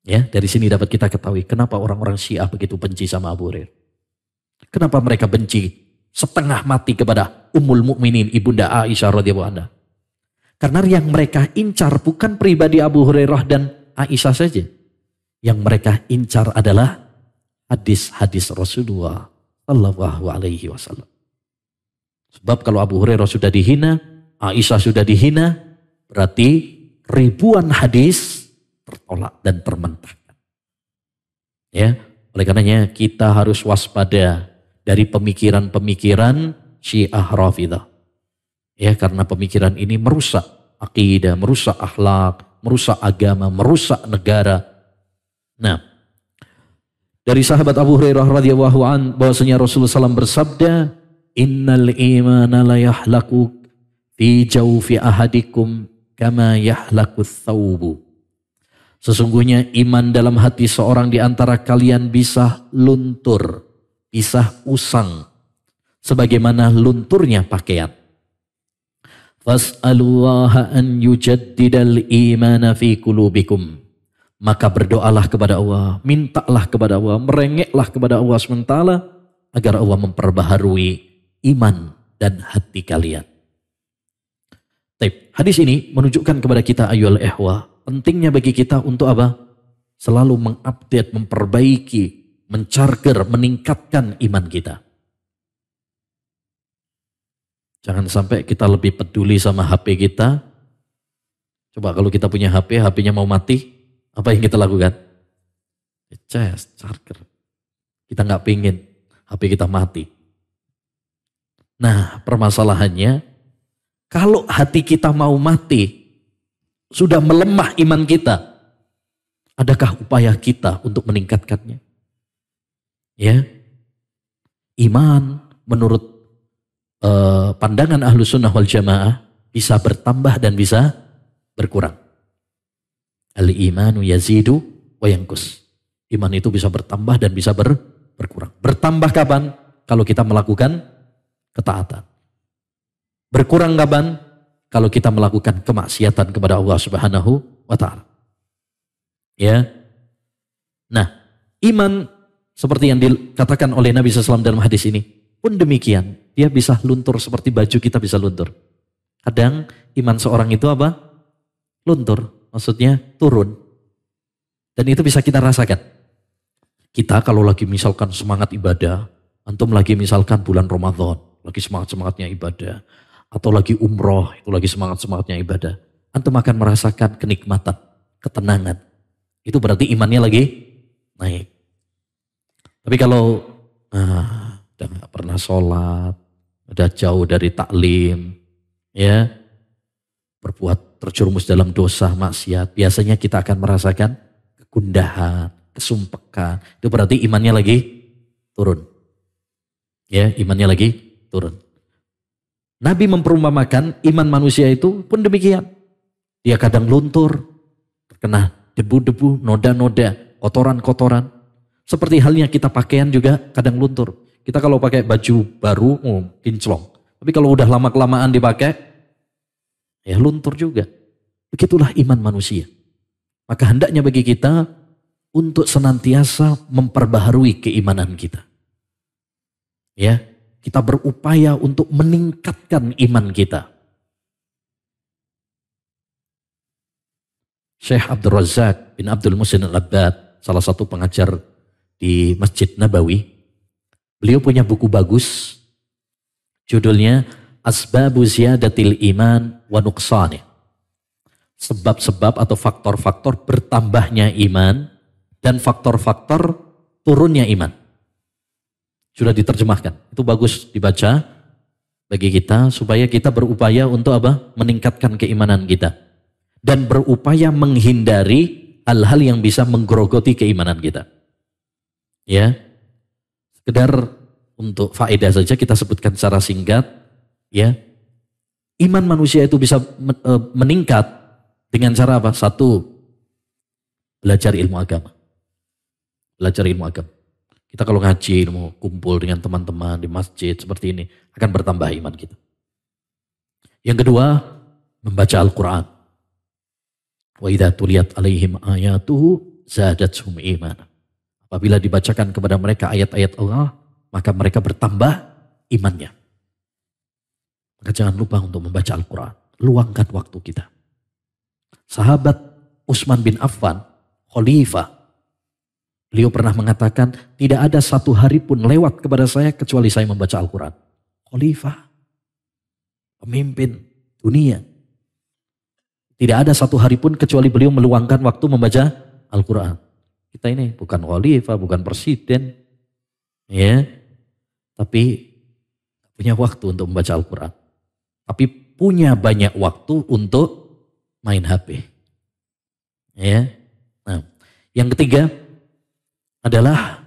Ya, dari sini dapat kita ketahui kenapa orang-orang Syiah begitu benci sama Abu Hurairah. Kenapa mereka benci setengah mati kepada Ummul Mukminin Ibunda Aisyah radhiyallahu anha. Karena yang mereka incar bukan pribadi Abu Hurairah dan Aisyah saja. Yang mereka incar adalah hadis-hadis Rasulullah sallallahu alaihi wasallam. Sebab kalau Abu Hurairah sudah dihina, Aisyah sudah dihina, berarti ribuan hadis tertolak dan termentahkan. Ya, oleh karenanya kita harus waspada dari pemikiran-pemikiran Syiah Rafidah. Ya, karena pemikiran ini merusak akidah, merusak akhlak, merusak agama, merusak negara. Nah, dari sahabat Abu Hurairah radhiyallahu an bahwasanya Rasulullah SAW bersabda, "Innal imana la yahlaku fi jawfi ahadikum kama yahlaku thawbu." Sesungguhnya iman dalam hati seorang di antara kalian bisa luntur, bisa usang, sebagaimana lunturnya pakaian. Fas'alullaha an yujaddidal imana fi qulubikum. Maka berdoalah kepada Allah, mintalah kepada Allah, merengeklah kepada Allah SWT agar Allah memperbaharui iman dan hati kalian. Hadis ini menunjukkan kepada kita ayyuhal ikhwah, pentingnya bagi kita untuk apa? Selalu mengupdate, memperbaiki, mencarger, meningkatkan iman kita. Jangan sampai kita lebih peduli sama HP kita. Coba kalau kita punya HP, HP-nya mau mati, apa yang kita lakukan? Charger. Kita nggak pingin HP kita mati. Nah, permasalahannya, kalau hati kita mau mati, sudah melemah iman kita, adakah upaya kita untuk meningkatkannya? Ya, iman menurut pandangan ahlu sunnah wal jamaah bisa bertambah dan bisa berkurang. Al-imanu yazidu wa yanqus. Iman itu bisa bertambah dan bisa berkurang. Bertambah kapan? Kalau kita melakukan ketaatan. Berkurang kapan? Kalau kita melakukan kemaksiatan kepada Allah Subhanahu wa taala. Ya. Nah, iman seperti yang dikatakan oleh Nabi SAW dalam hadis ini pun demikian. Dia bisa luntur seperti baju kita bisa luntur. Kadang iman seorang itu apa? Luntur. Maksudnya turun. Dan itu bisa kita rasakan. Kita kalau lagi misalkan semangat ibadah, antum lagi misalkan bulan Ramadan, lagi semangat-semangatnya ibadah, atau lagi umroh, itu lagi semangat-semangatnya ibadah, antum akan merasakan kenikmatan, ketenangan. Itu berarti imannya lagi naik. Tapi kalau udah gak pernah sholat, udah jauh dari taklim, ya, berbuat terjerumus dalam dosa, maksiat, biasanya kita akan merasakan kegundahan, kesumpekan. Itu berarti imannya lagi turun. Ya, imannya lagi turun. Nabi memperumpamakan iman manusia itu pun demikian. Dia kadang luntur, terkena debu-debu, noda-noda, kotoran-kotoran. Seperti halnya kita pakaian juga kadang luntur. Kita kalau pakai baju baru, kinclong. Tapi kalau udah lama-kelamaan dipakai, ya luntur juga. Begitulah iman manusia. Maka hendaknya bagi kita untuk senantiasa memperbaharui keimanan kita. Ya, kita berupaya untuk meningkatkan iman kita. Syekh Abdul Razak bin Abdul Muhsin Al-Abbad, salah satu pengajar di Masjid Nabawi, beliau punya buku bagus, judulnya Asbabu Ziyadatil Iman wa Nuqsani. Sebab-sebab atau faktor-faktor bertambahnya iman dan faktor-faktor turunnya iman. Sudah diterjemahkan. Itu bagus dibaca bagi kita supaya kita berupaya untuk apa? Meningkatkan keimanan kita. Dan berupaya menghindari hal-hal yang bisa menggerogoti keimanan kita. Ya. Sekedar untuk faedah saja kita sebutkan secara singkat, ya. Iman manusia itu bisa meningkat dengan cara apa? Satu, belajar ilmu agama. Belajar ilmu agama. Kita kalau ngaji, ilmu, kumpul dengan teman-teman di masjid seperti ini, akan bertambah iman kita. Yang kedua, membaca Al-Quran. Wa idza tuliyat alaihim ayatuhu zadatuhum imana. Apabila dibacakan kepada mereka ayat-ayat Allah, maka mereka bertambah imannya. Maka jangan lupa untuk membaca Al-Quran. Luangkan waktu kita. Sahabat Utsman bin Affan, khalifah, beliau pernah mengatakan, tidak ada satu hari pun lewat kepada saya kecuali saya membaca Al-Quran. Khalifah, pemimpin dunia. Tidak ada satu hari pun kecuali beliau meluangkan waktu membaca Al-Quran. Kita ini bukan khalifah, bukan presiden, ya, tapi punya waktu untuk membaca Al-Quran. Tapi punya banyak waktu untuk main HP. Ya. Nah, yang ketiga adalah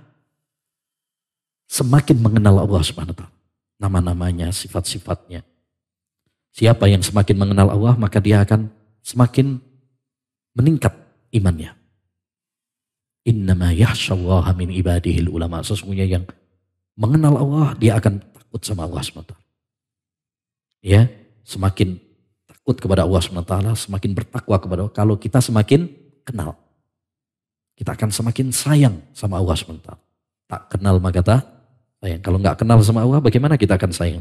semakin mengenal Allah Subhanahu wa taala. Nama-namanya, sifat-sifatnya. Siapa yang semakin mengenal Allah, maka dia akan semakin meningkat imannya. Innama yakhsyallaha min ibadihil ulama. Sesungguhnya yang mengenal Allah, dia akan takut sama Allah Subhanahu wa taala. Ya, semakin takut kepada Allah SWT, semakin bertakwa kepada Allah. Kalau kita semakin kenal, kita akan semakin sayang sama Allah SWT. Tak kenal maka tak sayang. Kalau nggak kenal sama Allah, bagaimana kita akan sayang?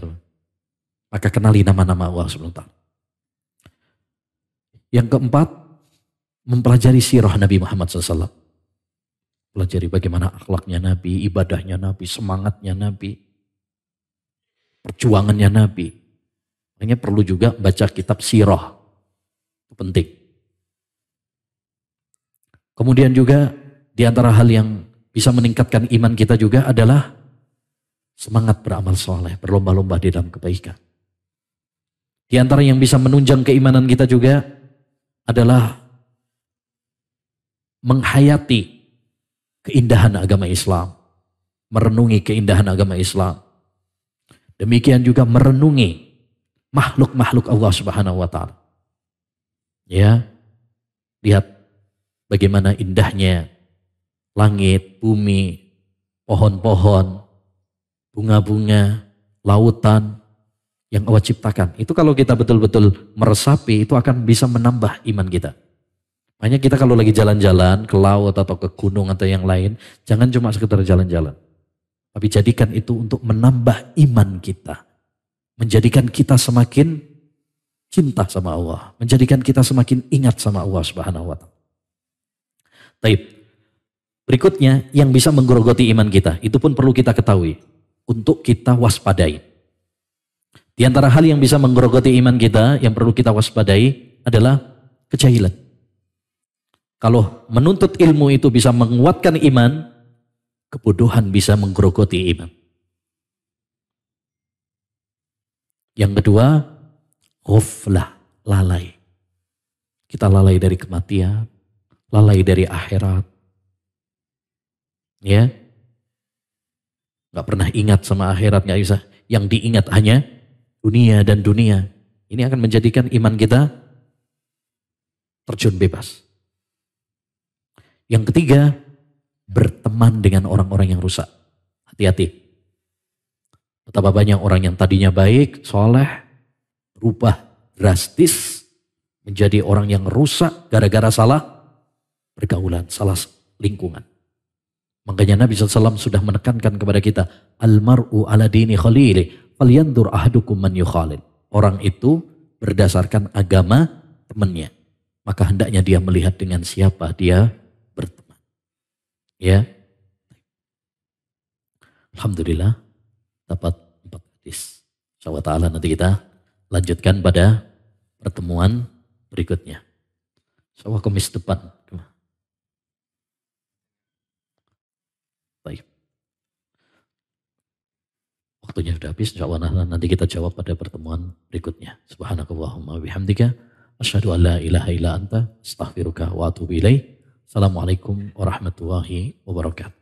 Maka kenali nama-nama Allah SWT. Yang keempat, mempelajari sirah Nabi Muhammad SAW. Pelajari bagaimana akhlaknya Nabi, ibadahnya Nabi, semangatnya Nabi, perjuangannya Nabi. Hanya perlu juga baca kitab sirah. Itu penting. Kemudian juga di antara hal yang bisa meningkatkan iman kita juga adalah semangat beramal soleh, berlomba-lomba di dalam kebaikan. Di antara yang bisa menunjang keimanan kita juga adalah menghayati keindahan agama Islam, merenungi keindahan agama Islam. Demikian juga merenungi makhluk-makhluk Allah Subhanahu wa taala. Ya, lihat bagaimana indahnya langit, bumi, pohon-pohon, bunga-bunga, lautan yang Allah ciptakan. Itu kalau kita betul-betul meresapi, itu akan bisa menambah iman kita. Makanya kita kalau lagi jalan-jalan ke laut atau ke gunung atau yang lain, jangan cuma sekedar jalan-jalan. Tapi jadikan itu untuk menambah iman kita. Menjadikan kita semakin cinta sama Allah. Menjadikan kita semakin ingat sama Allah Subhanahu wa taala. Taib. Berikutnya yang bisa menggerogoti iman kita, itu pun perlu kita ketahui untuk kita waspadai. Di antara hal yang bisa menggerogoti iman kita yang perlu kita waspadai adalah kejahilan. Kalau menuntut ilmu itu bisa menguatkan iman, kebodohan bisa menggerogoti iman. Yang kedua, ghaflah, lalai. Kita lalai dari kematian, lalai dari akhirat. Ya, nggak pernah ingat sama akhirat, nggak bisa. Yang diingat hanya dunia dan dunia. Ini akan menjadikan iman kita terjun bebas. Yang ketiga, berteman dengan orang-orang yang rusak. Hati-hati. Betapa banyak orang yang tadinya baik, soleh, berubah drastis menjadi orang yang rusak gara-gara salah pergaulan, salah lingkungan. Makanya Nabi SAW sudah menekankan kepada kita, almar'u ala dini khalili, falyandur ahadukum man yukhalil. Orang itu berdasarkan agama temannya. Maka hendaknya dia melihat dengan siapa dia berteman. Ya. Alhamdulillah dapat 4 hadis. Insyaallah ta'ala nanti kita lanjutkan pada pertemuan berikutnya. Insyaallah Kamis depan. Baik. Waktunya sudah habis, insyaallah nanti kita jawab pada pertemuan berikutnya. Subhanakallahumma bihamdika asyhadu an la ilaha illa anta astaghfiruka wa atubu ilaik. Assalamualaikum warahmatullahi wabarakatuh.